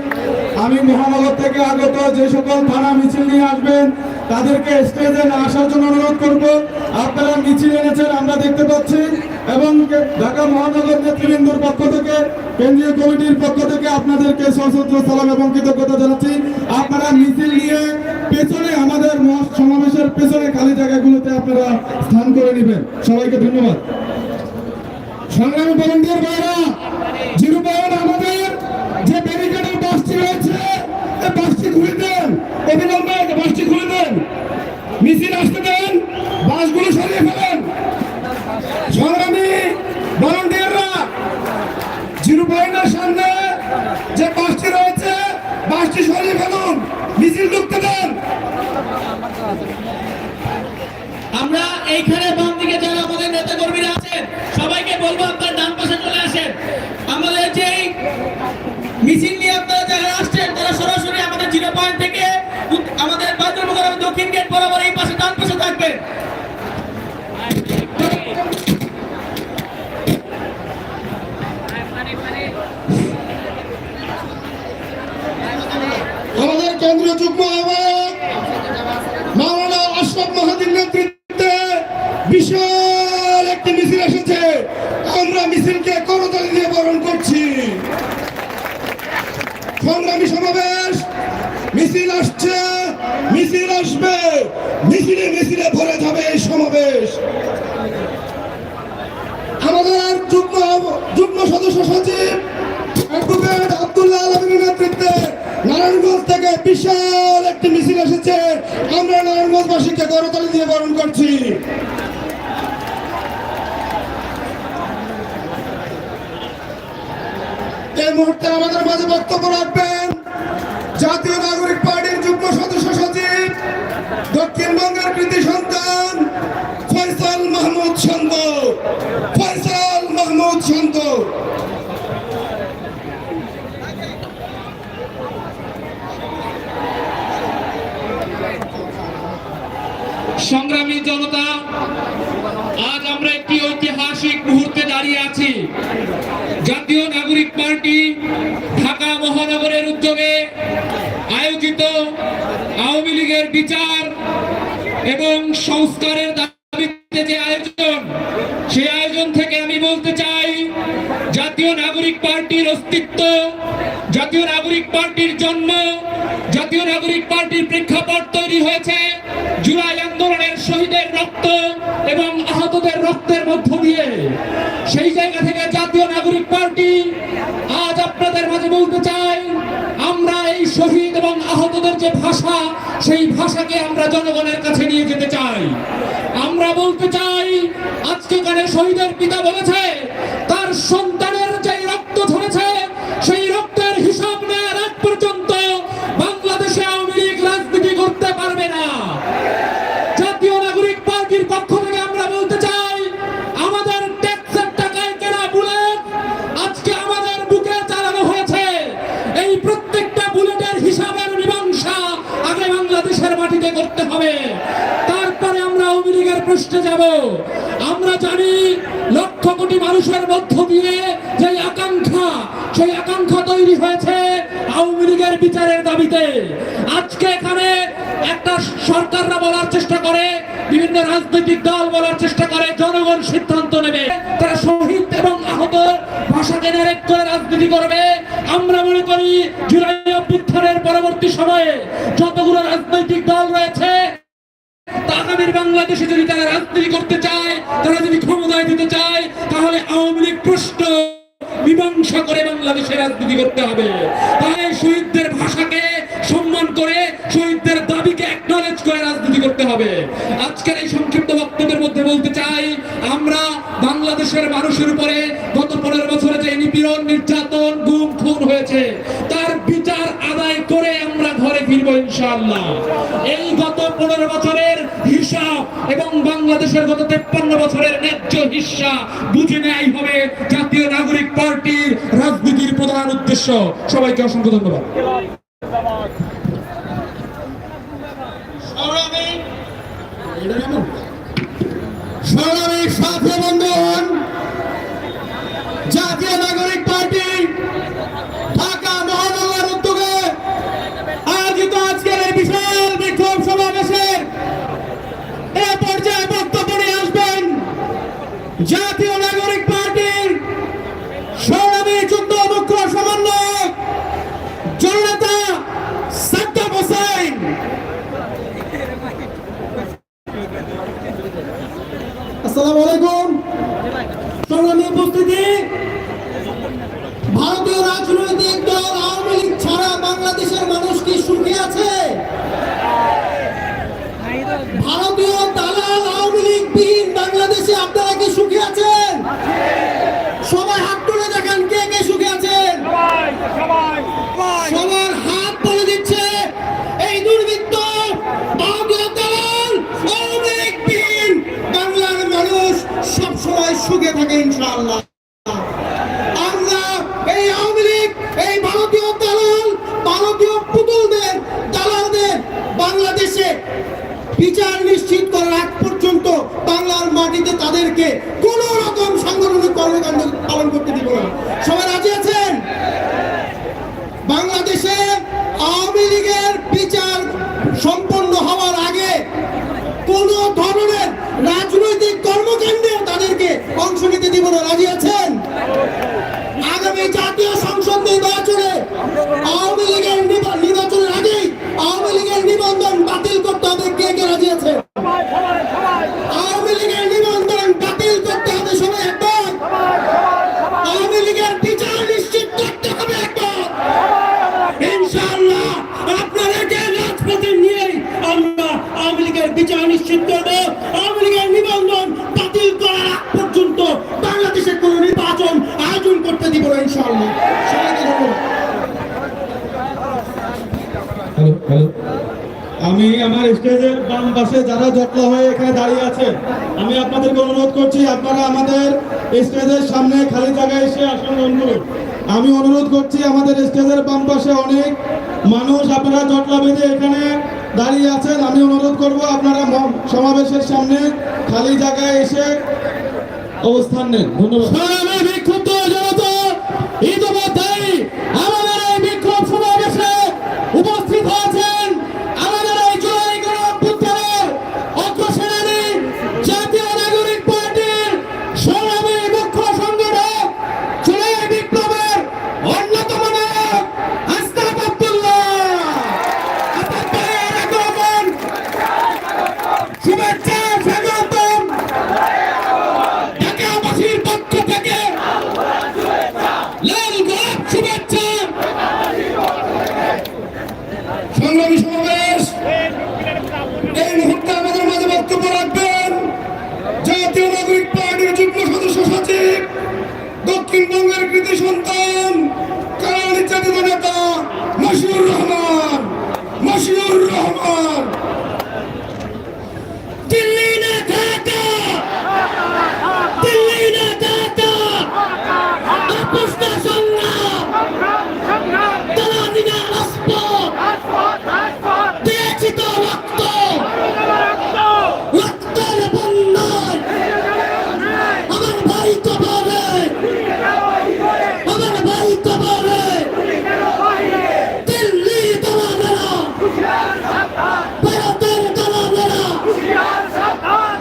আমি মহানগর থেকে আগত যে সকল থানা মিছিল নিয়ে আসবেন তাদেরকে স্টেজে না আসার জন্য অনুরোধ করব। আপনারা মিছিল এনেছেন আমরা দেখতে পাচ্ছি এবং ঢাকা মহানগর নেতৃবৃন্দর পক্ষ থেকে, কেন্দ্রীয় কমিটির পক্ষ থেকে আপনাদেরকে সশস্ত্র সালাম এবং কৃতজ্ঞতা জানাচ্ছি। আপনারা মিছিল নিয়ে পেছনে আমাদের সমাবেশের পেছনে খালি জায়গাগুলোতে আপনারা স্থান করে নেবেন। সবাইকে ধন্যবাদ। সংগ্রামী ভলান্টিয়ার ভাইরা, জিরো পয়েন্ট আমাদের যে ব্যারিকেডের বাসটি রয়েছে, এই বাসটি খুলে দেন, অবিলম্বে বাসটি খুলে দেন, মিছিল আসতে দেন, বাসগুলো সরিয়ে ফেলেন। সংগ্রামী ভলান্টিয়াররা, জিরো পয়েন্টের সামনে যে বাসটি রয়েছে বাসটি সরিয়ে ফেলুন, মিছিল ঢুকতে দেন। আমরা এইখানে বাম দিকে যারা আমাদের নেতা কর্মীরা আছেন সবাইকে বলবো আপনার ডান পাশে চলে আসেন। আমাদের যেই মিছিল নিয়ে আপনারা যারা আসছেন তারা সরাসরি আমাদের 0 পয়েন্ট থেকে আমাদের বায়তুল মোকাররম দক্ষিণ গেট বরাবর এই পাশে ডান পাশে থাকবেন। আমাদের কেন্দ্রীয় যুগ্ম আহ্বায়ক মাওলানা আশরাফ মাহাদীর নেতৃত্বে বিশাল একটি মিছিল এসেছে। আমরা মিছিলকে করতালি দিয়ে বরণ করছি। সংগ্রামী সমাবেশ, মিছিল আসছে, মিছিল আসবে, মিছিলে মিছিলে ভরে যাবে এই সমাবেশ। আমাদের যুগ্ম সদস্য সচিব বিশাল একটি মিছিল এসেছে, আমরা নারায়ণগঞ্জবাসীকে করতালি দিয়ে বরণ করছি। এই মুহূর্তে আমাদের মাঝে বক্তব্য রাখবেন জাতীয় নাগরিক পার্টির যুগ্ম সদস্য সচিব, দক্ষিণবঙ্গের কৃতি সন্তান ফয়সাল মাহমুদ শান্ত। ফয়সাল মাহমুদ শান্ত। সংগ্রামী জনতা, আজ আমরা একটি ঐতিহাসিক মুহূর্তে দাঁড়িয়ে আছি। জাতীয় নাগরিক পার্টি ঢাকা মহানগরের উদ্যোগে আয়োজিত আওয়ামী লীগের বিচার এবং সংস্কারের দাবিতে যে আয়োজন, সেই আয়োজন থেকে আমি বলতে চাই, জাতীয় নাগরিক পার্টির অস্তিত্ব, জাতীয় নাগরিক পার্টির জন্ম, জাতীয় নাগরিক পার্টির প্রেক্ষাপট তৈরি হয়েছে জুলাই আন্দোলনের শহীদের রক্ত এবং আহতদের রক্তের মধ্য দিয়ে। সেই জায়গা থেকে জাতীয় নাগরিক পার্টি আজ আপনাদের মাঝে বলতে চাই, আমরা এই শহীদ এবং আহতদের যে ভাষা, সেই ভাষাকে আমরা জনগণের কাছে নিয়ে যেতে চাই। আমরা বলতে চাই, আজকে কানে শহীদের পিতা বলেছে তার সন্তানের যে রক্ত ঝরেছে, সেই রক্তের হিসাব নেওয়ার আগ পর্যন্ত বাংলাদেশে আওয়ামী লীগ রাজনীতি করতে পারবে না। জাতীয় নাগরিক পার্টির পক্ষ থেকে আমরা বলতে চাই, আমাদের ট্যাক্সের টাকায় কেনা বুলেট আজকে আমাদের বুকে চালানো হয়েছে। এই প্রত্যেকটা বুলেটের হিসাবের মীমাংসা আগে বাংলাদেশের মাটিতে করতে হবে, তারপরে আমরা আওয়ামী লীগের প্রশ্নে যাব। আমরা জানি লক্ষ কোটি মানুষের মধ্য দিয়ে যে আকাঙ্ক্ষা, সেই আকাঙ্ক্ষা তৈরি হয়েছে আওয়ামী লীগের বিচারের দাবিতে। আজকে এখানে একটা সরকাররা বলার চেষ্টা করে, বিভিন্ন রাজনৈতিক দল বলার চেষ্টা করে জনগণ সিদ্ধান্ত নেবে, তারা শহীদ এবং আহত ভাষাকে নারেট করে রাজনীতি করবে। আমরা মনে করি জুলাই অভ্যুত্থানের পরবর্তী সময়ে যতগুলো রাজনৈতিক দল রয়েছে, আগামীর বাংলাদেশে যদি তারা রাজনীতি করতে চায়, তারা যদি ক্ষমতায় দিতে চায়, তাহলে আওয়ামী লীগ প্রশ্ন মীমাংসা করে বাংলাদেশে রাজনীতি করতে হবে। তাই শহীদদের ভাষাকে সম্মান করে, শহীদদের দাবিকে অ্যাকনলেজ করে রাজনীতি করতে হবে। আজকের এই সংক্ষিপ্ত বক্তব্যের মধ্যে বলতে চাই, আমরা বাংলাদেশের মানুষের উপরে গত 15 বছরে যে নিপীড়ন, নির্যাতন, গুম খুন হয়েছে, তার বিচার আদায় করে আমরা ঘরে ফিরবো ইনশাআল্লাহ। এই গত 15 বছরের হিসাব এবং বাংলাদেশের গত 53 বছরের ন্যায্য হিস্সা বুঝে নেয়াই হবে জাতীয় নাগরিক পার্টির রাজনীতির প্রধান উদ্দেশ্য। সবাইকে অসংখ্য ধন্যবাদ। সংগ্রামী সাথী বন্ধুগণ, জাতীয় নাগরিক পার্টি ঢাকা মহানগর উদ্যোগে আয়োজিত আজকের এই বিশাল বিক্ষোভ সমাবেশের এ পর্যায়ে বক্তব্য নিয়ে আসবেন জাতীয় নাগরিক পার্টির সংগ্রামী যুদ্ধ মুখ্য সমন্বয়ক জননেতা সাদ্দাম হোসেন। আসসালামু আলাইকুম। সংগ্রামী উপস্থিতি, ভারতীয় রাজনৈতিক দল আওয়ামী লীগ ছাড়া বাংলাদেশের মানুষ কি সুখী আছে? ভারতীয় দালাল আওয়ামী লীগ বিহীন বাংলাদেশে আপনারা কি সুখী আছেন? সবাই হাত তুলে দেখান, কে কে সুখী আছেন? সবার হাত বলে দিচ্ছে এই দুর্বৃত্ত ভারতীয় দালাল আওয়ামী লীগ বিহীন বাংলার মানুষ সব সময় সুখে থাকে ইনশাআল্লাহ। আমরা এই আওয়ামী লীগ, এই ভারতীয় দালাল, ভারতীয় পুতুলদের, দালালদের বাংলাদেশে বিচার নিশ্চিত করার আগ পর্যন্ত বাংলার মাটিতে তাদেরকে কোন রকম সাংগঠনিক কর্মকাণ্ড পালন করতে দিব না। সবাই রাজি আছেন? বাংলাদেশে আওয়ামী লীগের বিচার সম্পন্ন হওয়ার আগে কোন ধরনের রাজনৈতিক কর্মকাণ্ডে তাদেরকে অংশ নিতে দিব না। রাজি আছেন? আগামী জাতীয় সংসদ নির্বাচনে আওয়ামী লীগের নির্বাচনের আগেই আওয়ামী লীগের নিবন্ধন বাতিল করতে হবে। কে কে রাজি আছে? আওয়ামী লীগের নিবন্ধন বাতিল করতে হবে। সবাই একবার। আওয়ামী লীগের বিচার নিশ্চিত করতে হবে একবার। ইনশাআল্লাহ আপনারা ইনশাআল্লাহ। সবাইকে ধন্যবাদ। আমি আমার স্টেজের বাম পাশে যারা জটলা হয়ে এখানে দাঁড়িয়ে আছেন, আমি আপনাদেরকে অনুরোধ করছি আপনারা আমাদের স্টেজের সামনে খালি জায়গায় এসে আসন গ্রহণ করুন। আমি অনুরোধ করছি আমাদের স্টেজের বাম পাশে অনেক মানুষ আপনারা জটলা বেঁধে এখানে দাঁড়িয়ে আছেন, আমি অনুরোধ করব আপনারা সমাবেশের সামনে খালি জায়গায় এসে অবস্থান নেন। ধন্যবাদ। বিক্ষুব্ধ জনতা ইতিমধ্যেই আমাদের এই বিক্ষোভ সমাবেশে উপস্থিত হয়েছেন আমাদের এই জুলাই গণঅভ্যুত্থানের অগ্রসেনানী জাতীয় নাগরিক পার্টির সংগ্রামী মুখ্য সংগঠক জুলাই বিপ্লবের অন্যতম নায়ক আস্তাক আব্দুল্লাহ। আস্তাক ভাইয়ের আগমন, শুভেচ্ছা স্বাগতম। ঢাকাবাসীর পক্ষ থেকে লাল গোলাপ শুভেচ্ছা। সংগ্রামী সমাবেশ, এই মুহূর্তে আমাদের মাঝে বক্তব্য রাখবেন জাতীয় নাগরিক পার্টির যুগ্ম সদস্য সচিব, দক্ষিণবঙ্গের কৃতি সন্তান, কারা নির্যাতিত নেতা মশিউর রহমান। দিল্লি না ঢাকা, দিল্লি না ঢাকা, আপোষ না সংগ্রাম, দালালি না রাজপথ, দিয়েছি তো রক্ত, রক্তের বন্যায় আমার ভাই কবরে, আমার ভাই কবরে। দিল্লি দালালেরা, ভারতের দালালেরা,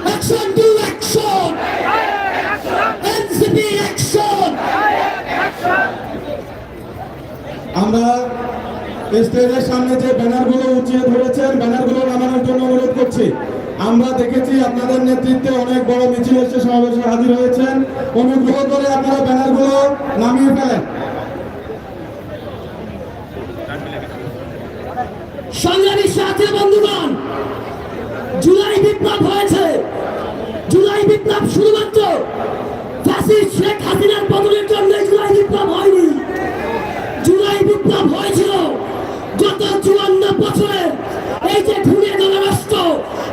action to action, NCP action. আমরা স্টেজের সামনে যে ব্যানারগুলো উঁচিয়ে ধরেছেন, ব্যানারগুলো নামানোর জন্য অনুরোধ করছি। আমরা দেখেছি আপনাদের নেতৃত্বে অনেক বড় মিছিল এসে সমাবেশে হাজির হয়েছেন, অনুগ্রহ করে আপনারা ব্যানারগুলো নামিয়ে ফেলেন। সংগ্রামী সাথী বন্ধুগণ, জুলাই বিপ্লব হয়েছে। জুলাই বিপ্লব শুধুমাত্র ফ্যাসিস্ট শেখ হাসিনার পতনের জন্য জুলাই বিপ্লব হয়নি। জুলাই বিপ্লব হয়েছিল গত 54 বছরের এই যে খুনে জনরাষ্ট্র,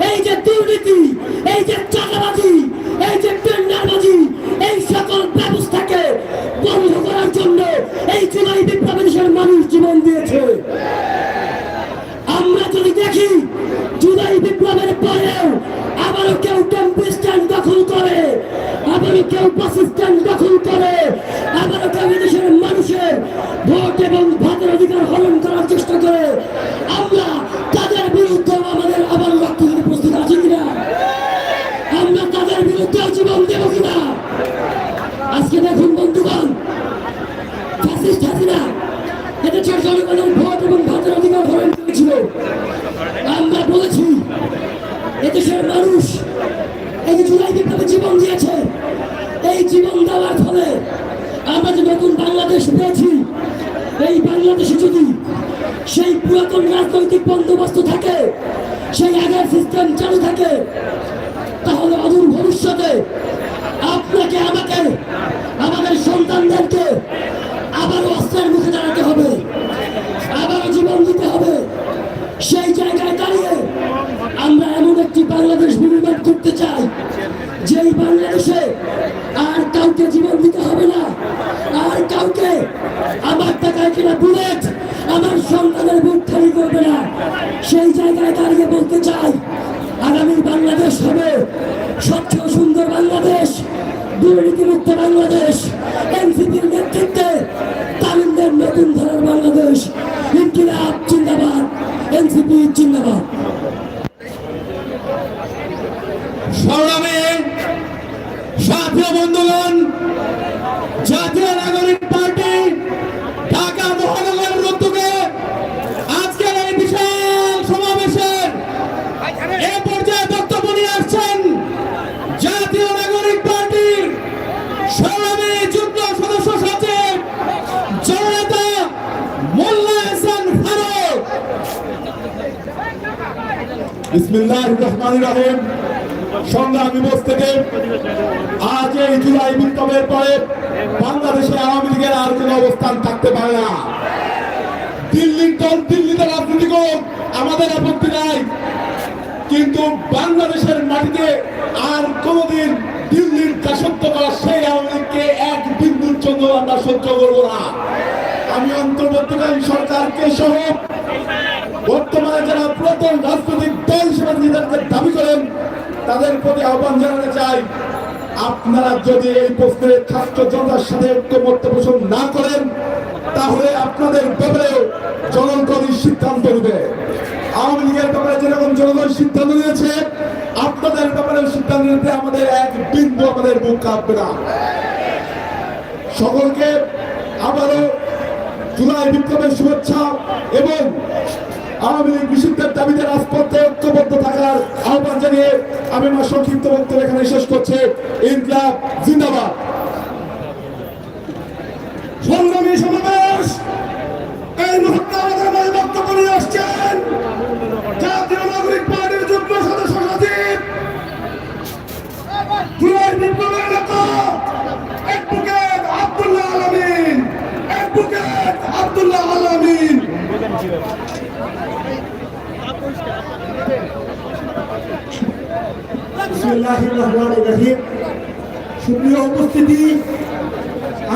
এই যে দুর্নীতি, এই যে চাঁদাবাজি, এই যে টেন্ডারবাজি, এই সকল ব্যবস্থাকে বন্ধ করার জন্য এই জুলাই বিপ্লবে দেশের মানুষ জীবন দিয়েছে। আমরা যদি দেখি জুলাই বিপ্লবের পরেও আবারও কেউ টেম্পো স্ট্যান্ড দখল করে, আবারও কেউ বাস স্ট্যান্ড দখল করে, আবারও কেউ দেশের মানুষের ভোট এবং ভাতের অধিকার হরণ করার চেষ্টা করে, আমরা তাদের বিরুদ্ধে আমাদের আবার রক্ত দিতে প্রস্তুত আছি কিনা? আমরা তাদের বিরুদ্ধে জীবন দেব কিনা? আজকে দেখুন বন্ধুগণ, ফ্যাসিস্ট হাসিনা এদেশের জনগণের ভোট এবং ভাতের অধিকার হরণ করেছিল। আমরা বলেছি এদেশের মানুষ এই যে জুলাই বিপ্লবে জীবন দিয়েছে, এই জীবন দেওয়ার ফলে আমরা যে নতুন বাংলাদেশ পেয়েছি, এই বাংলাদেশে যদি সেই পুরাতন রাজনৈতিক বন্দোবস্ত থাকে, সেই আগের সিস্টেম চালু থাকে, তাহলে অদূর ভবিষ্যতে আপনাকে, আমাকে, আমাদের সন্তানদেরকে আবারও অস্ত্রের মুখে দাঁড়াতে হবে, আবারও জীবন দিতে হবে। সেই জায়গায় দাঁড়িয়ে আমরা এমন একটি বাংলাদেশ বিনির্মাণ করতে চাই, যেই বাংলাদেশে আর কাউকে জীবন দিতে হবে না, আর কাউকে আমার টাকায় কিনা বুলেট আমার সন্তানের বুক খালি করবে না। সেই জায়গায় দাঁড়িয়ে বলতে চাই, আগামী বাংলাদেশ হবে স্বচ্ছ সুন্দর বাংলাদেশ, দুর্নীতিমুক্ত বাংলাদেশ, এনসিপির নেতৃত্বে তামিলদের নতুন ধারার বাংলাদেশ। ইনকিলাব জিন্দাবাদ, এনসিপি জিন্দাবাদ। সংগ্রামী সাথী বন্ধুগণ, জাতীয় নাগরিক পার্টি ঢাকা মহানগরের উদ্যোগে আজকের এই বিশাল সমাবেশের এ পর্যায়ে বক্তব্য নিয়ে আসছেন জাতীয় নাগরিক পার্টির সংগ্রামী যুগ্ম সদস্য সচিব জননেতা মোল্লা হাসান ফারুক। বিসমিল্লাহির রহমানির রহিম। সংগ্রামী বস থেকে আজ এই জুলাই বিপ্লবের পরে বাংলাদেশে আওয়ামী লীগের আর কোনো অবস্থান থাকতে পারে না। দিল্লিতে রাজনীতি করুন, আমাদের আপত্তি নাই, কিন্তু বাংলাদেশের মাটিতে আর কোনদিন দিল্লির দাসত্ব করা সেই আওয়ামী লীগকে এক বিন্দুর জন্য আমরা সহ্য করবো না। আমি অন্তর্বর্তীকালীন সরকারকে সহ বর্তমানে যারা পুরাতন রাজনৈতিক দল হিসেবে নিজেদের দাবি করেন তাদের প্রতি আহ্বান জানাতে চাই, আপনারা যদি এই প্রশ্নের ছাত্র জনতার সাথে ঐক্যমত্য পোষণ না করেন তাহলে আপনাদের ব্যাপারেও জনগণই সিদ্ধান্ত নেবে। আওয়ামী লীগের ব্যাপারে যেরকম জনগণ সিদ্ধান্ত নিয়েছে, আপনাদের ব্যাপারেও সিদ্ধান্ত নিতে আমাদের এক বিন্দু আমাদের বুক কাঁপবে না। সকলকে আবারও জুলাই বিপ্লবের শুভেচ্ছা এবং আওয়ামী লীগ নিষিদ্ধের দাবিতে রাজপথে ঐক্যবদ্ধ থাকার আহ্বান জানিয়ে আমি আমার সংক্ষিপ্ত বক্তব্য এখানে শেষ করছি। ইনকিলাব জিন্দাবাদ। সংগ্রামী সমাবেশ, এই মুহূর্তে আমাদের মাঝে বক্তব্য নিয়ে আসছেন জাতীয় নাগরিক পার্টির যুগ্ম সদস্য সচিব, জুলাই বিপ্লবের নেতা অ্যাডভোকেট আব্দুল্লাহ আল আমিন। অ্যাডভোকেট আব্দুল্লাহ আল আমিন। বিসমিল্লাহির রহমানির রহিম। সুপ্রিয় উপস্থিতি,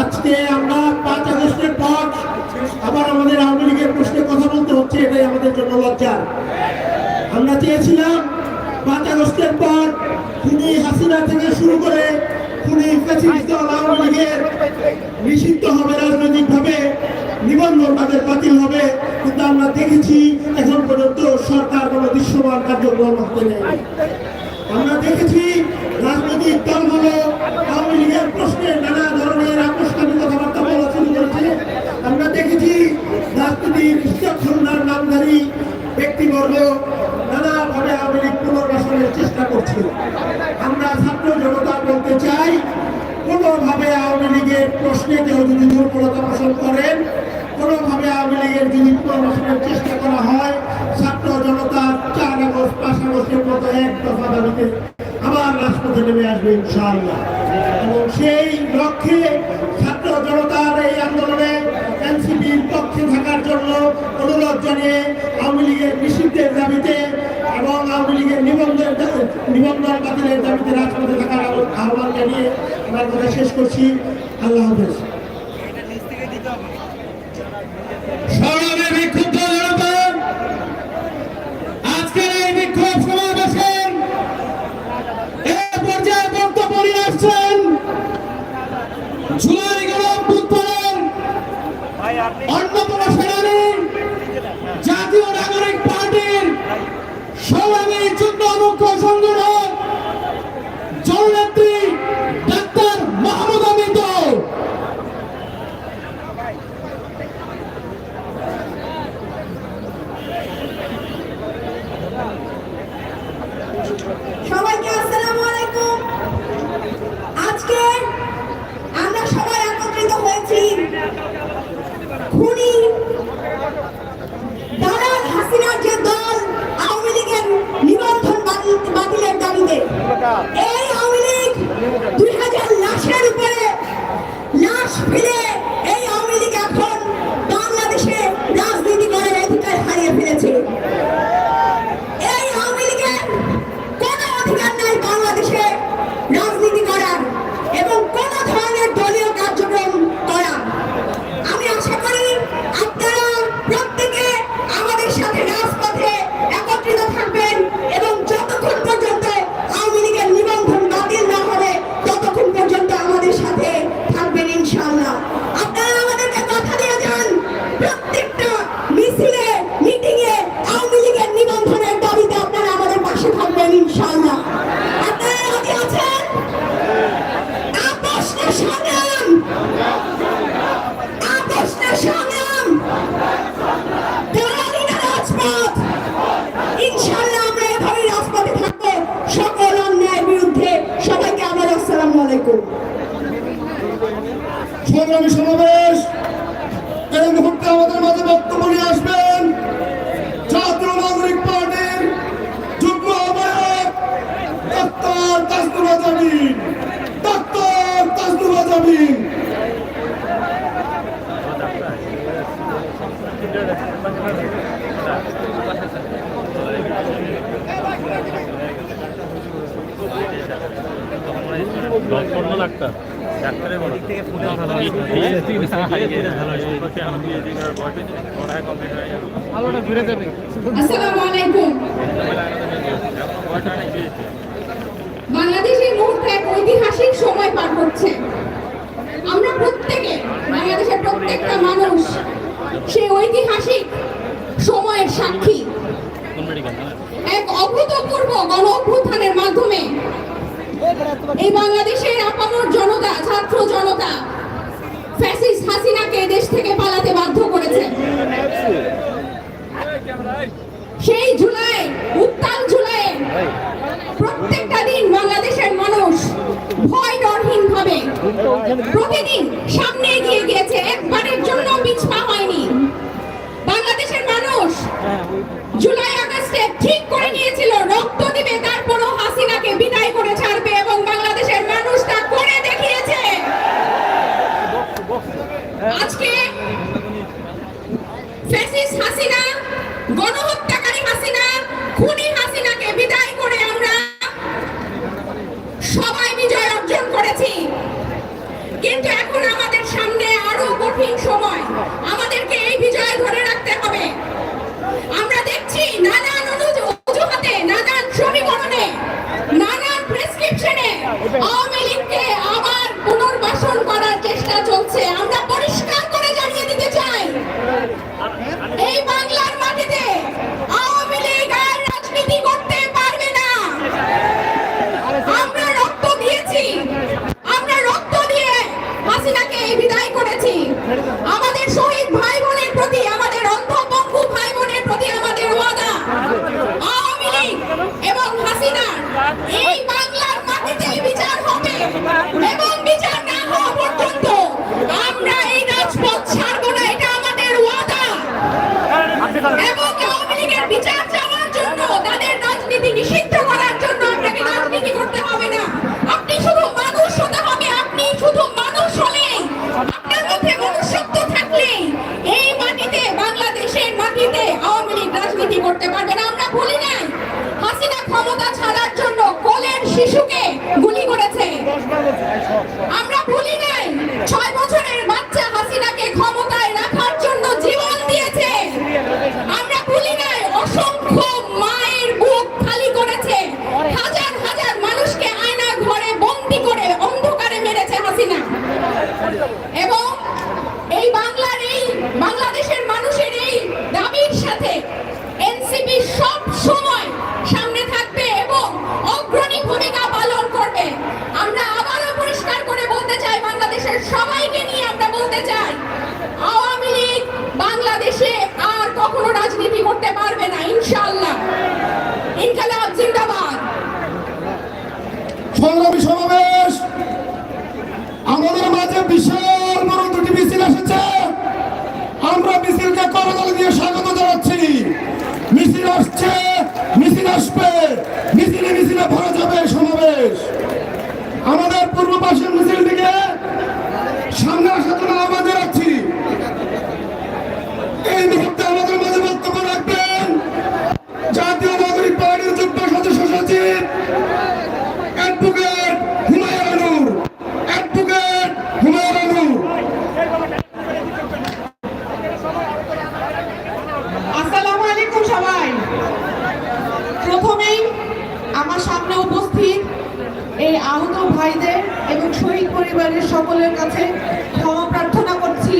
আজকে আমরা 5 আগস্টের পর আবার আমাদের আওয়ামী লীগের প্রশ্নে কথা বলতে হচ্ছে, এটাই আমাদের জন্য লজ্জা। আমরা চেয়েছিলাম 5 আগস্টের পর খুনি হাসিনা থেকে শুরু করে খুনি ফ্যাসিস্ট দল আওয়ামী লীগের নিষিদ্ধ হবে, রাজনৈতিকভাবে নিবন্ধন তাদের বাতিল হবে, কিন্তু আমরা দেখেছি এখন পর্যন্ত সরকার কোনো দৃশ্যমান কার্যক্রম হাতে নেয়। আমরা দেখেছি রাজনৈতিক দলগুলো আওয়ামী লীগের প্রশ্নে নানা ধরনের আকস্মিক কথাবার্তা বলা শুরু করেছে। আমরা দেখেছি রাজনীতির ইচ্ছাক্ষুণ্ণার নামধারী ব্যক্তিবর্গ নানাভাবে আওয়ামী লীগ পুনর্বাসনের চেষ্টা করছে। আমরা ছাত্র জনতা বলতে চাই, কোনোভাবে আওয়ামী লীগের প্রশ্নে কেউ যদি দুর্বলতা পোষণ করেন, কোনোভাবে আওয়ামী লীগের যদি পুনর্বাসনের চেষ্টা করা হয়, ছাত্র জনতা 4 আগস্ট 5 আগস্টের মতো এক দফা দাবিতে আবার রাজপথে নেমে আসবে ইনশাআল্লাহ। এবং সেই লক্ষ্যে ছাত্র জনতার এই আন্দোলনে এনসিপির পক্ষে থাকার জন্য অনুরোধ জানিয়ে আওয়ামী লীগের নিষিদ্ধের দাবিতে এবং আওয়ামী লীগের নিবন্ধন বাতিলের দাবিতে রাজপথে থাকার আহ্বান জানিয়ে আমার কথা শেষ করছি। আল্লাহ হাফেজ। সংগ্রামী বিক্ষুব্ধ জনতা, আজকের এই বিক্ষোভ সমাবেশের এই পর্যায়ে বক্তব্য নিয়ে আসছেন জুলাই গণঅভ্যুত্থানের অন্যতম সেনানী, জাতীয় নাগরিক পার্টির সংগ্রামী যুগ্ম মুখ্য সংগঠক জননেত্রী ডাক্তার মাহমুদ আমিন। সবাইকে আসসালামু আলাইকুম। আজকে আমরা সবাই একত্রিত হয়েছি খুনি দালাল হাসিনার যে দল আওয়ামী লীগের নিবন্ধন বাতিলের দাবিতে। এই আওয়ামী লীগ 2000 লাশের উপরে লাশ ফেলে এই আওয়ামী লীগ এখন বাংলাদেশে রাজনীতি করে অধিকার হারিয়ে ফেলেছে। এই আওয়ামী লীগের কোনো অধিকার নাই বাংলাদেশে রাজনীতি করার এবং কোন ধরনের দলীয় কার্যক্রম করার। আমি আশা করি আপনারা প্রত্যেকে আমাদের সাথে রাজপথে একত্রিত থাকবেন এবং যতক্ষণ পর্যন্ত আওয়ামী লীগের নিবন্ধন বাতিল না হবে ততক্ষণ পর্যন্ত আমাদের সাথে থাকবেন ইনশাআল্লাহ। আপনারা আমাদেরকে কথা দিয়ে যান, প্রত্যেকটা মিছিলে মিটিংয়ে আওয়ামী লীগের নিবন্ধনের দাবিতে আপনারা আমাদের পাশে থাকবেন ইনশাআল্লাহ। আপনারা রাজি আছেন? আপোষ না সংগ্রাম, আপোষ না সংগ্রাম, দাঁড়ালি না রাজপথ। ইনশাআল্লাহ আমরা এভাবেই রাজপথে থাকবো সকল অন্যায়ের বিরুদ্ধে। সবাইকে আবার আসসালামু আলাইকুম। সংগ্রামী সমাবেশ, এই মুহূর্তে আমাদের মাঝে বক্তব্য নিয়ে আসবেন জাতীয় নাগরিক পার্টির যুগ্ম আহ্বায়ক ডাক্তার তাসনুভা জামিন। ডাক্তার তাসনুভা জামিন। আসসালামু আলাইকুম। বাংলাদেশ এই মুহূর্তে এক ঐতিহাসিক সময় পার করছে। আমরা প্রত্যেকে, বাংলাদেশের প্রত্যেকটা মানুষ সেই ঐতিহাসিক সময়ের সাক্ষী। এক অভূতপূর্ব গণ অভ্যুত্থানের মাধ্যমে এই বাংলাদেশের আপামর জনতা, ছাত্র জনতা ফ্যাসিস্ট হাসিনাকে দেশ থেকে পালাতে বাধ্য করেছে। সেই জুলাই, উত্তাল জুলাইয়ে প্রত্যেকটা দিন বাংলাদেশের মানুষ ভয় ডরহীন ভাবে প্রতিদিন সামনে এগিয়ে গিয়েছে, একবারের জন্য পিছপা হয়নি। বাংলাদেশের মানুষ জুলাই আগস্টে ঠিক করে নিয়েছিল রক্ত দিবে, তারপরও হাসিনাকে বিদায় করে ছাড়বে, এবং বাংলাদেশের মানুষ তা করে দেখিয়েছে। আজকে ফ্যাসিস্ট হাসিনা, গণহত্যাকারী হাসিনা, খুনি হাসিনাকে বিদায় করে আমরা সবাই বিজয় অর্জন করেছি। কিন্তু এখন আমাদের সামনে আরো কঠিন সময়, আমাদেরকে এই বিজয় ধরে রাখতে হবে। আমরা দেখছি নানান অজুহাতে, নানান সমীকরণে, নানান প্রেসক্রিপশনে আওয়ামী লীগকে আবার পুনর্বাসন করার চেষ্টা চলছে। আমরা পরিষ্কার করে জানিয়ে দিতে চাই, এই বাংলার মাটিতে আওয়ামী লীগ আর রাজনীতি করতে পারবে না। আমরা রক্ত দিয়েছি, আমরা রক্ত দিয়ে হাসিনাকে এই বিদায় করেছি। আমাদের শহীদ ভাই বোনের প্রতি, আমাদের অন্ধপঙ্গু ভাই বোনের প্রতি আমাদের ওয়াদা, আওয়ামী লীগ এবং হাসিনা এই বাংলার মাটিতে বিচার হবে, এবং বিচার না হওয়া পর্যন্ত আমরা এই রাজপথ ছাড়বো না, এটা আমাদের ওয়াদা। এবং আওয়ামী লীগের বিচার চাওয়ার জন্য, তাদের রাজনীতি নিষিদ্ধ করার জন্য আপনাকে রাজনীতি করতে হবে না। আপনি শুধু মানুষ হতে হবে, আপনি শুধু মানুষ হলেই, আপনার মধ্যে মনুষ্যত্ব থাকলেই এই মাটিতে, বাংলাদেশের মাটিতে আওয়ামী লীগ রাজনীতি করতে পারবে না। আমরা ভুলি নাই হাসিনা ক্ষমতা ছাড়ার জন্য কোলের শিশুকে গুলি করেছে। আমরা ভুলি নাই 6 বছরের বাচ্চা হাসিনাকে ক্ষমতায় রাখার জন্য জীবন দিয়েছে। আমরা ভুলি নাই অসংখ্য মায়ের বুক খালি করেছে, হাজার হাজার মানুষকে আয়না ঘরে বন্দি করে অন্ধকারে মেরেছে হাসিনা। এবং এই বাংলার, এই বাংলাদেশের মানুষের এই দাবির সাথে এনসিপি সব সময় সামনে থাকবে এবং অগ্রণী ভূমিকা পালন করবে। আমরা আবারও পরিষ্কার করে বলতে চাই, বাংলাদেশের সবাইকে নিয়ে আমরা বলতে চাই, আওয়ামী লীগ বাংলাদেশে আর কখনো রাজনীতি করতে পারবে না, ইনশাআল্লাহ। ইনকালাব জিন্দাবাদ। সংগ্রামী সমাবেশ, আমাদের মাঝে বিশাল বড় দুটি মিছিল এসেছে। আমরা মিছিলকে করতালি দিয়ে স্বাগত জানাচ্ছি। মিছিল আসছে, মিছিল আসবে, মিছিলে মিছিলে ভরা যাবে সমাবেশ। আমাদের পূর্ব পাশের মিছিলটিকে সামনে আসার জন্য আহ্বান জানাচ্ছি। এই মুহূর্তে আমাদের মাঝে বক্তব্য রাখবেন জাতীয় নাগরিক পার্টির যুগ্ম সদস্য সচিব অ্যাডভোকেট হুমায়ুন নূর। অ্যাডভোকেট হুমায়ুন নূর। আসসালামু আলাইকুম সবাই। প্রথমেই আমার সামনে উপস্থিত এই আহত ভাইদের এবং শহীদ পরিবারের সকলের কাছে ক্ষমা প্রার্থনা করছি।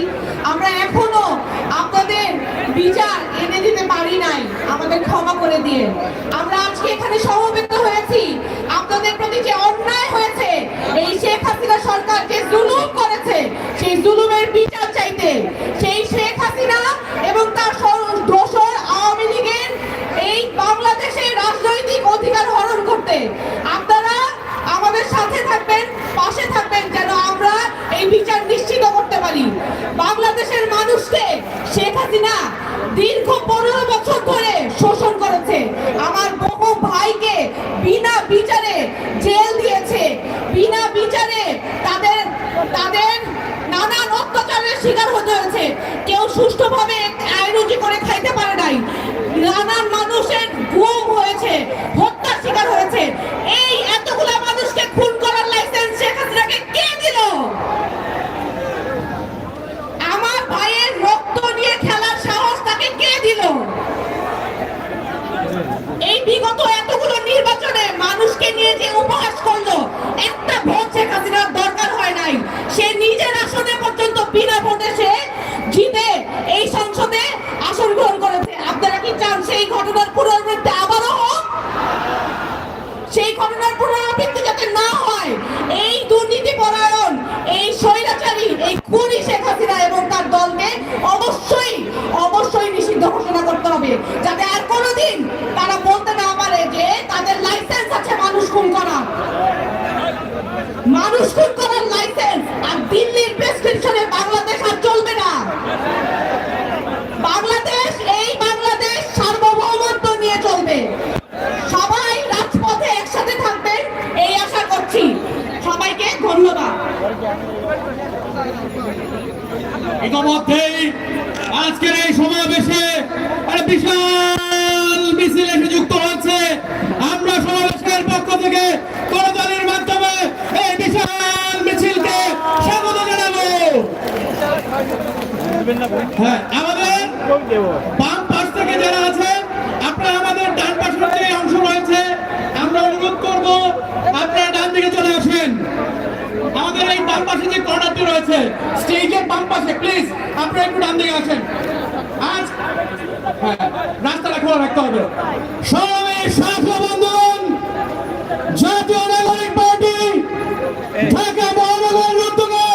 আমরা এখনো আপনাদের বিচার এনে দিতে পারি নাই, আমাদের ক্ষমা করে দিয়ে। আমরা আজকে এখানে সমবেত হয়েছি আপনাদের প্রতি যে অন্যায় হয়েছে, এই শেখ হাসিনা সরকার যে জুলুম করেছে, সেই জুলুমের বিচার চাইতে। সেই শেখ হাসিনা এবং তার দোসর আওয়ামী লীগের এই বাংলাদেশের রাজনৈতিক অধিকার হরণ করতে আপনারা আমাদের সাথে থাকবেন, পাশে থাকবেন, যেন আমরা এই বিচার নিশ্চিত করতে পারি। বাংলাদেশের মানুষকে শেখ হাসিনা দীর্ঘ 15 বছর ধরে শোষণ করেছে। আমার বহু ভাইকে বিনা বিচারে জেল দিয়েছে, বিনা বিচারে তাদের নানান অত্যাচারের শিকার হতে হয়েছে। কেউ সুষ্ঠুভাবে আইনজীবী করে খাইতে পারে নাই, নানান মানুষের গুম হয়েছে, হত্যার শিকার হয়েছে। এই এতগুলা মানুষকে খুন করার লাইসেন্স মানুষকে নিয়ে যে উপহাস করলো, একটা ভোট শেখ হাসিনার দরকার হয় নাই। সে নিজের আসনে পর্যন্ত বিনা ভোটে সে জিতে এই সংসদে আসন গ্রহণ করেছে। আপনারা কি চান সেই ঘটনার পুনরাবৃত্তি আবারও হোক? সেই ঘটনার পুনরাবৃত্তি যাতে না হয়, এই দুর্নীতি পরায়ণ, এই স্বৈরাচারী, এই খুনি শেখ হাসিনা এবং তার দলকে অবশ্যই নিষিদ্ধ ঘোষণা করতে হবে, যাতে আর কোনোদিন তারা বলতে না পারে যে তাদের লাইসেন্স আছে মানুষ খুন করার লাইসেন্স। আর দিল্লির প্রেসক্রিপশনে বাংলাদেশ আর চলবে না। এই বাংলাদেশ সার্বভৌমত্ব নিয়ে চলবে। সবাই রাজপথে একসাথে থাকবেন এই আশা করছি। সবাইকে ধন্যবাদ। ইতিমধ্যেই আজকের এই সমাবেশে একটা বিশাল মিছিল এসে যুক্ত হচ্ছে। আমরা সমাবেশের পক্ষ থেকে করতালির মাধ্যমে এই বিশাল মিছিলকে স্বাগত জানাবো। হ্যাঁ, আমাদের বাম পাশ থেকে যারা আছে, আপনারা আমাদের ডান পাশের যে অংশ রয়েছে, আমরা অনুরোধ করব আপনারা ডান দিকে চলে আসেন। আমাদের এই বাম পাশে যে কর্নারটি রয়েছে, স্টেজের বাম পাশে, প্লিজ আপনারা একটু ডান দিকে আসেন। আজ রাস্তাটা খোলা রাখতে হবে। সবাই সাথী বন্ধুগণ, জাতীয় নাগরিক পার্টি ঢাকা মহানগর উদ্যোগে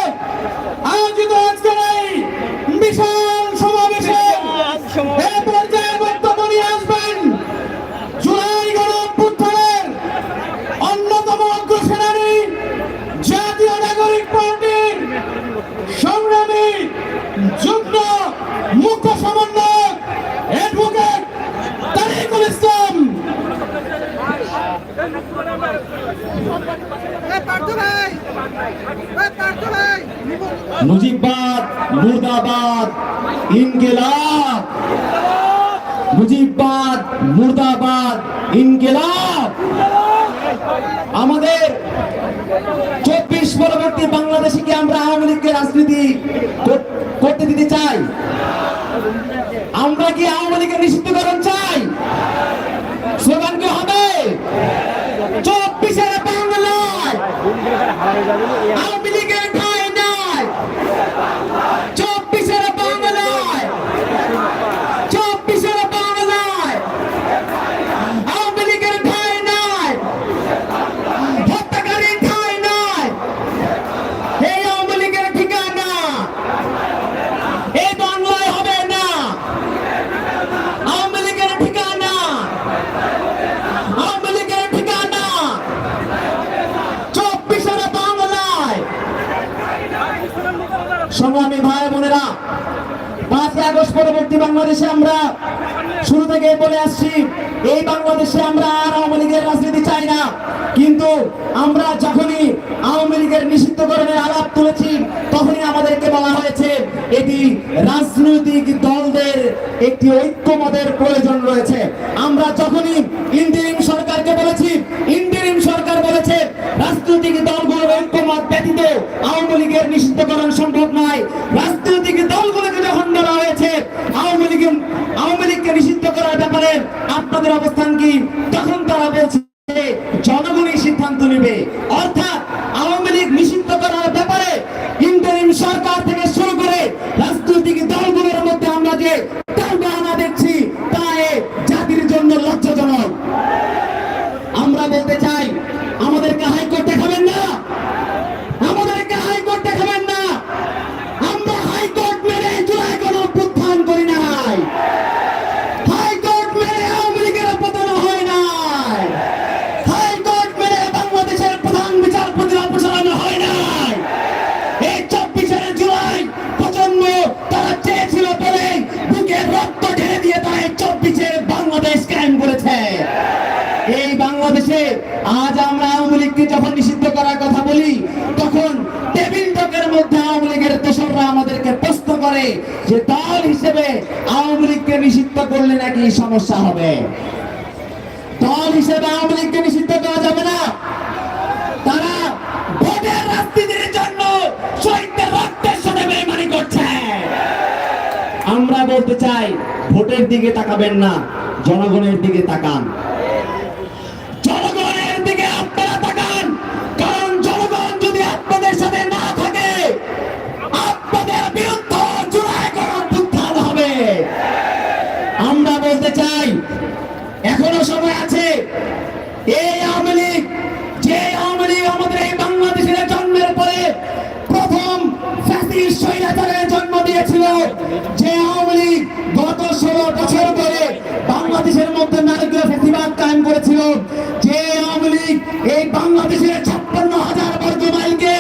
আয়োজিত আজকের এই বিশাল সমাবেশে এই পর্যায়ে বক্তব্য নিয়ে আসবেন জুলাই গণঅভ্যুত্থানের অন্যতম অগ্রসেনানী জাতীয় নাগরিক পার্টির সংগ্রামী যুগ্ম মুখ্য সমন্বয়ক অ্যাডভোকেট তারিকুল ইসলাম। মুজিববাদ মুর্দাবাদ ইনকিলাব, মুজিববাদ মুর্দাবাদ ইনকিলাব। আমাদের 24 পরবর্তী বাংলাদেশে কি আমরা আওয়ামী লীগকে রাজনীতি করতে দিতে চাই? আমরা কি আওয়ামী লীগের নিষিদ্ধকরণ চাই? স্লোগান কি হবে? 24-এর বাংলায় আওয়ামী লীগের ঠাঁই নাই। 24-এর বাংলায়, 24-এর বাংলায় আওয়ামী লীগের ঠাঁই নাই, হত্যাকারীর ঠাঁই নাই। এই আওয়ামী লীগের ঠিকানা এই বাংলায় হবে না। আওয়ামী লীগের ঠিকানা, আওয়ামী লীগের ঠিকানা 24-এর বাংলায়। সংগ্রামী ভাই বোনেরা, 5 আগস্ট পরবর্তী বাংলাদেশে আমরা শুরু থেকে বলে আসছি, এই বাংলাদেশে আমরা আর আওয়ামী লীগের রাজনীতি চাই না। কিন্তু আমরা যখনই আওয়ামী লীগের নিষিদ্ধকরণের আলাপ তুলেছি, তখনই আমাদেরকে বলা হয়েছে এটি রাজনৈতিক দলদের একটি ঐক্যমতের প্রয়োজন রয়েছে। আমরা যখনই ইন্টারিম সরকারকে বলেছি, ইন্টারিম সরকার বলেছে রাজনৈতিক দলগুলোর ঐক্যমত ব্যতীত আওয়ামী লীগের নিষিদ্ধকরণ সম্ভব নয়। রাজনৈতিক দলগুলোকে যখন বলা হয়েছে আওয়ামী লীগকে নিষিদ্ধ করার ব্যাপারে আপনাদের অবস্থান কি, তখন তারা বলছে জনগণই সিদ্ধান্ত নেবে। অর্থাৎ আওয়ামী লীগ নিষিদ্ধ করার ব্যাপারে ইন্টারিম সরকার থেকে শুরু করে রাজনৈতিক দলগুলোর মধ্যে আমরা যে টালবাহানা দেখছি, তা জাতির জন্য লজ্জাজনক। আমরা বলতে চাই, আমাদেরকে হাইকোর্ট দেখাবেন না, আমাদেরকে হাইকোর্ট দেখাবেন না। আমরা হাইকোর্ট মেরে জুলাই গণঅভ্যুত্থান করি নাই, হাইকোর্ট মেরে আওয়ামী লীগের পতন হয় নাই, হাইকোর্ট মেরে বাংলাদেশের প্রধান বিচারপতির অপসারণ হয় নাই। এই 24 জুলাই প্রজন্ম তারা চেয়েছিল বলে বুকের রক্ত ঢেলে দিয়ে তারা 24 বাংলাদেশ কায়েম করেছে। এই বাংলাদেশে আজ আমরা আওয়ামী লীগকে যখন নিষিদ্ধ করার কথা বলি, তখন টেবিল টকের মধ্যে আওয়ামী লীগের দোসররা আমাদেরকে প্রশ্ন করে যে দল হিসেবে আওয়ামী লীগকে নিষিদ্ধ করলে নাকি সমস্যা হবে। দল হিসেবে আওয়ামী লীগকে নিষিদ্ধ করা যাবে না। তারা ভোটের রাজনীতির জন্য শহীদদের রক্তের সাথে বেইমানি করছে। আমরা বলতে চাই, ভোটের দিকে তাকাবেন না, জনগণের দিকে তাকান। জনগণের দিকে যে আওয়ামী লীগ গত 16 বছর ধরে বাংলাদেশের মধ্যে নারকীয় ফ্যাসিবাদ কায়েম করেছিল, যে আওয়ামী লীগ এই বাংলাদেশের 56,000 বর্গ মাইলকে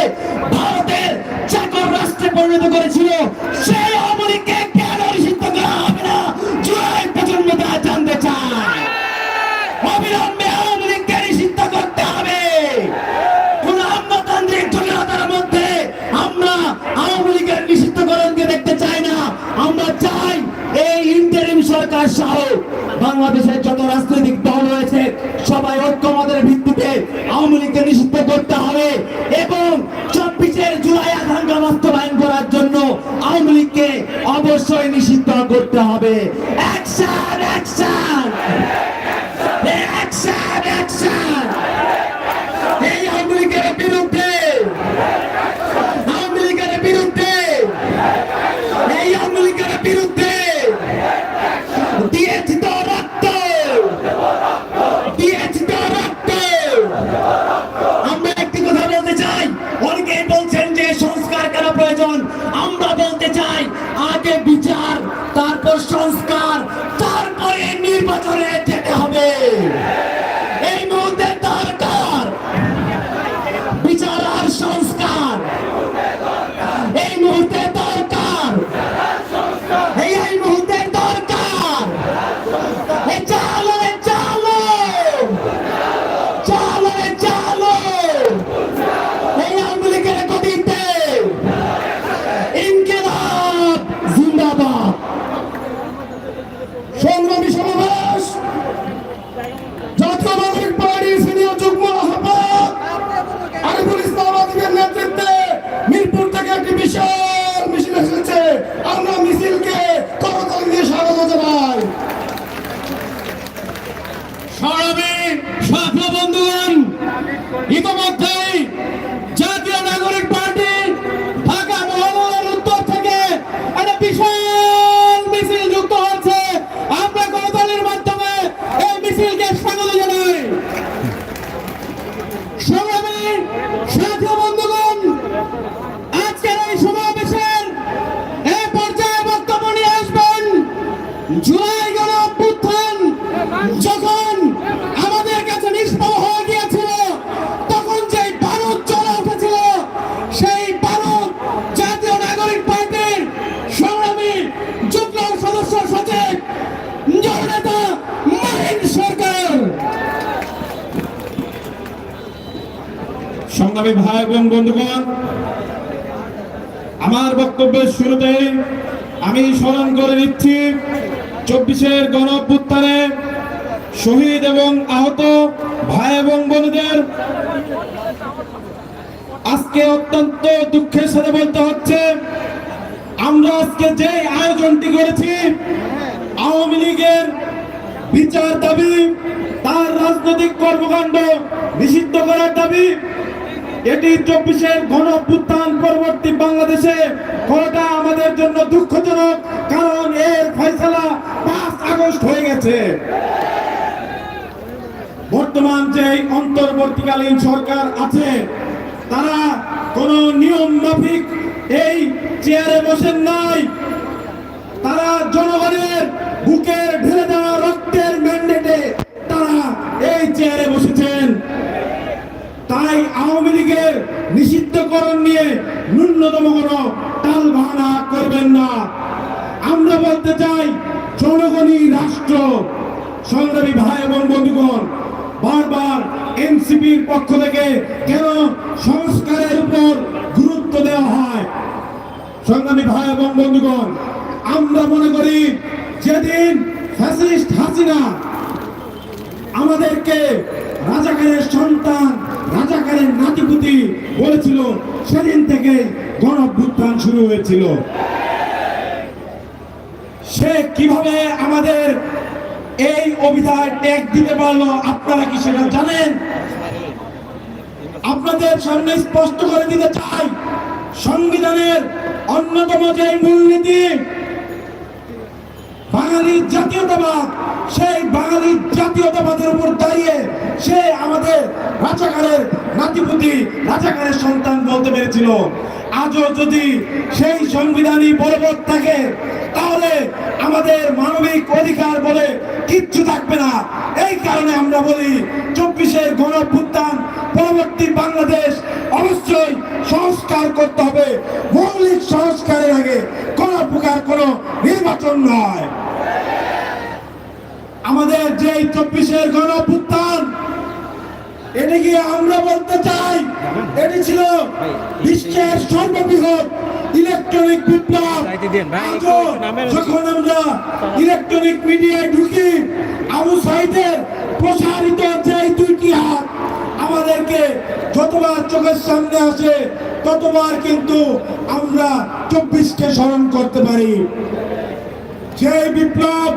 ভারতের চাকর রাষ্ট্রে পরিণত করেছিল, সেই আওয়ামী লীগকে কেন নিষিদ্ধ করা হবে না? জুলাই প্রজন্ম তা জানতে চায়। অবিলম্বে আওয়ামী লীগকে নিষিদ্ধ করতে হবে। কোন আমলাতান্ত্রিক জটিলতার মধ্যে আমরা আওয়ামী লীগের নিষিদ্ধকরণকে দেখতে চাই না। আমরা চাই এই ইন্টারিম সরকার সহ বাংলাদেশের যত রাজনৈতিক দল রয়েছে সবাই ঐক্যমতের ভিত্তিতে আওয়ামী লীগকে নিষিদ্ধ করতে হবে এবং 24 জুলাই আকাঙ্ক্ষা বাস্তবায়ন করার জন্য আওয়ামী লীগকে অবশ্যই নিষিদ্ধ করতে হবে। অ্যাকশন অ্যাকশন অ্যাকশন অ্যাকশন এই আওয়ামী লীগের বিরুদ্ধে, আওয়ামী লীগের বিরুদ্ধে, এই আওয়ামী লীগের বিরুদ্ধে দিয়েছি তো রক্ত, দিয়েছি তো রক্ত। আমরা একটি কথা বলতে চাই, অনেকেই বলছেন যে সংস্কার কেন প্রয়োজন। আমরা বলতে চাই আগে বিচার, তারপর সংস্কার, তারপরে নির্বাচনে যেতে হবে। এই মুহূর্তে দরকার বিচার আর সংস্কার, এই মুহূর্তে দরকার, এই মুহূর্তে দরকার। চালো চালো চালো চালো এই আওয়ামী লীগের গতিতে ইনকিলাব জিন্দাবাদ। সংগ্রামী সমাবেশ, জাতীয় নাগরিক পার্টির সিনিয়র যুগ্ম আহ্বায়ক আরিফুল ইসলাম আদিবের নেতৃত্বে মিরপুর থেকে একটি বিশাল মিছিল এসেছে। আমরা মিছিলকে করতালি দিয়ে স্বাগত জানাই। সংগ্রামী সাথী বন্ধুগণ, ইতিমধ্যেই জাতীয় নাগরিক পার্টি ঢাকা মহানগর উত্তর থেকে একটা বিশাল মিছিল যুক্ত হচ্ছে। আমরা করতালির মাধ্যমে এই মিছিলকে স্বাগত জানাই। সংগ্রামী সাথী বন্ধুগণ, আজকের এই সমাবেশের এই পর্যায়ে বক্তব্য নিয়ে আসবেন জুলাই গণ অভ্যুত্থান যখন আমাদের কাছে নিষ্প্রভ হয়ে গিয়েছিল, তখন যেই বারুদ জ্বলে উঠেছিল, সেই বারুদ জাতীয় নাগরিক পার্টির সংগ্রামী যুগ্ম সদস্য সচিব জননেতা মাহিন সরকার। সংগ্রামী ভাই এবং বন্ধুগণ, আমার বক্তব্যের শুরুতেই আমি স্মরণ করে নিচ্ছি 24 গণ অভ্যুত্থানে শহীদ এবং আহত ভাই এবং বোনদের। আজকে অত্যন্ত দুঃখের সাথে বলতে হচ্ছে, আমরা আজকে যে আয়োজনটি করেছি আওয়ামী লীগের বিচার দাবি, তার রাজনৈতিক কর্মকাণ্ড নিষিদ্ধ করার দাবি, এটি 24 গণ অভ্যুত্থান পরবর্তী বাংলাদেশে করাটা আমাদের জন্য দুঃখজনক, কারণ এর ফয়সালা 5 আগস্ট হয়ে গেছে। বর্তমান যে অন্তর্বর্তীকালীন সরকার আছে তারা কোন নিয়ম মাফিক এই চেয়ারে বসেন নাই, তারা জনগণের বুকের ঢেলে দেওয়া রক্তের ম্যান্ডেটে তারা এই চেয়ারে বসেছেন। তাই আওয়ামী লীগের নিষিদ্ধকরণ নিয়ে ন্যূনতম কোনো টাল বাহানা করবেন না। আমরা বলতে চাই, জনগণই রাষ্ট্র। সংগ্রামী ভাই এবং বন্ধুগণ, বারবার এনসিপির পক্ষ থেকে কেন সংস্কারের উপর গুরুত্ব দেওয়া হয়? সংগ্রামী ভাই এবং বন্ধুগণ, আমরা মনে করি যেদিন ফ্যাসিস্ট হাসিনা আমাদেরকে রাজাকারের সন্তান, রাজাকারের নাতিপুতি বলেছিল, সেদিন থেকে গণ অভ্যুত্থান শুরু হয়েছিল। সে কিভাবে আমাদের এই অভিধায় ট্যাগ দিতে পারলো আপনারা কি সেটা জানেন? আপনাদের সামনে স্পষ্ট করে দিতে চাই, সংবিধানের অন্যতম যে মূলনীতি বাঙালির জাতীয়তাবাদ, সেই বাঙালির জাতীয়তাবাদের উপর দাঁড়িয়ে সে আমাদের রাজাকারের নাতিপুতি, রাজাকারের সন্তান বলতে পেরেছিল। আজও যদি সেই সংবিধানই বলবৎ থাকে তাহলে আমাদের মানবিক অধিকার বলে কিচ্ছু থাকবে না। এই কারণে আমরা বলি 24-এর গণঅভ্যুত্থান পরবর্তী বাংলাদেশ অবশ্যই সংস্কার করতে হবে। মৌলিক সংস্কারের আগে কোনো প্রকার কোনো নির্বাচন নয়। আমাদের যে 24-এর গণঅভ্যুত্থান, এটি কি আমরা বলতে চাই এটি ছিল বিশ্বের সর্ববৃহৎ ইলেকট্রনিক বিপ্লব। আজও যখন আমরা ইলেকট্রনিক মিডিয়ায় ঢুকি, আবু সাইদের প্রসারিত যে দুইটি হাত আমাদেরকে যতবার চোখের সামনে আসে ততবার কিন্তু আমরা 24কে স্মরণ করতে পারি। যে বিপ্লব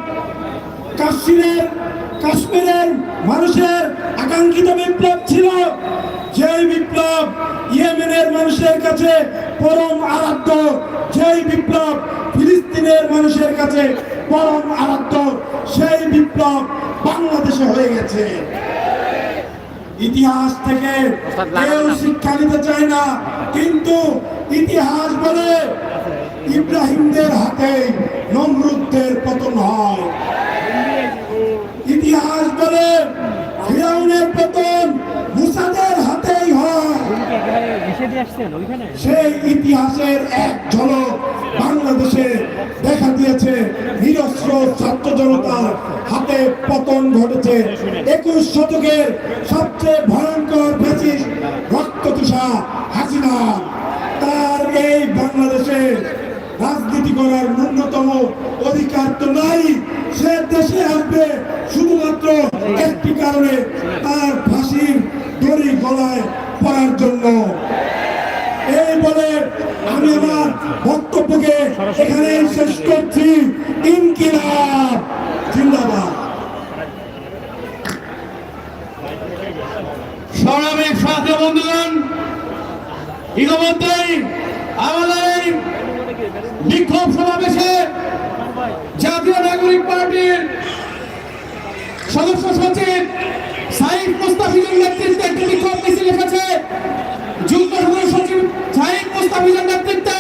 কাশ্মীরের মানুষের আকাঙ্ক্ষিত বিপ্লব ছিল, যেই বিপ্লব ইয়েমেনের মানুষের কাছে পরম আরাধ্য, যেই বিপ্লব ফিলিস্তিনের মানুষের কাছে পরম আরাধ্য, সেই বিপ্লব বাংলাদেশে হয়ে গেছে। ইতিহাস থেকে কেউ শিক্ষা নিতে চায় না, কিন্তু ইতিহাস বলে ইব্রাহিমদের হাতে নমরুদদের পতন হয়। ইতিহাস বলে ফিরাউনের পতন মুসাদের হাতেই হয়। সেই ইতিহাসের এক ঝলক বাংলাদেশে দেখা দিয়েছে। নিরস্ত্র ছাত্র জনতার হাতে পতন ঘটেছে। 21 শতকের সবচেয়ে ভয়ঙ্কর ফ্যাসিস্ট রক্তচোষা হাসিনা তার এই বাংলাদেশে রাজনীতি করার ন্যূনতম অধিকার তো নাই। সে দেশে আসবে শুধুমাত্র একটি কারণে, তার ফাঁসির দড়ি গলায় পড়ার জন্য। এই বলে আমি আমার বক্তব্যকে এখানে শেষ করছি। ইনকিলাব জিন্দাবাদ। সংগ্রামী সাথী বন্ধুগণ, ইতিমধ্যেই আমাদের বিক্ষোভ সমাবেশে জাতীয় নাগরিক পার্টির সদস্য সচিব সাইদ মুস্তাফিজুর নেতৃত্বে একটি বিক্ষোভ মিছিল এসেছে। যুগ্ম সচিব সাইদ মুস্তাফিজুর নেতৃত্বে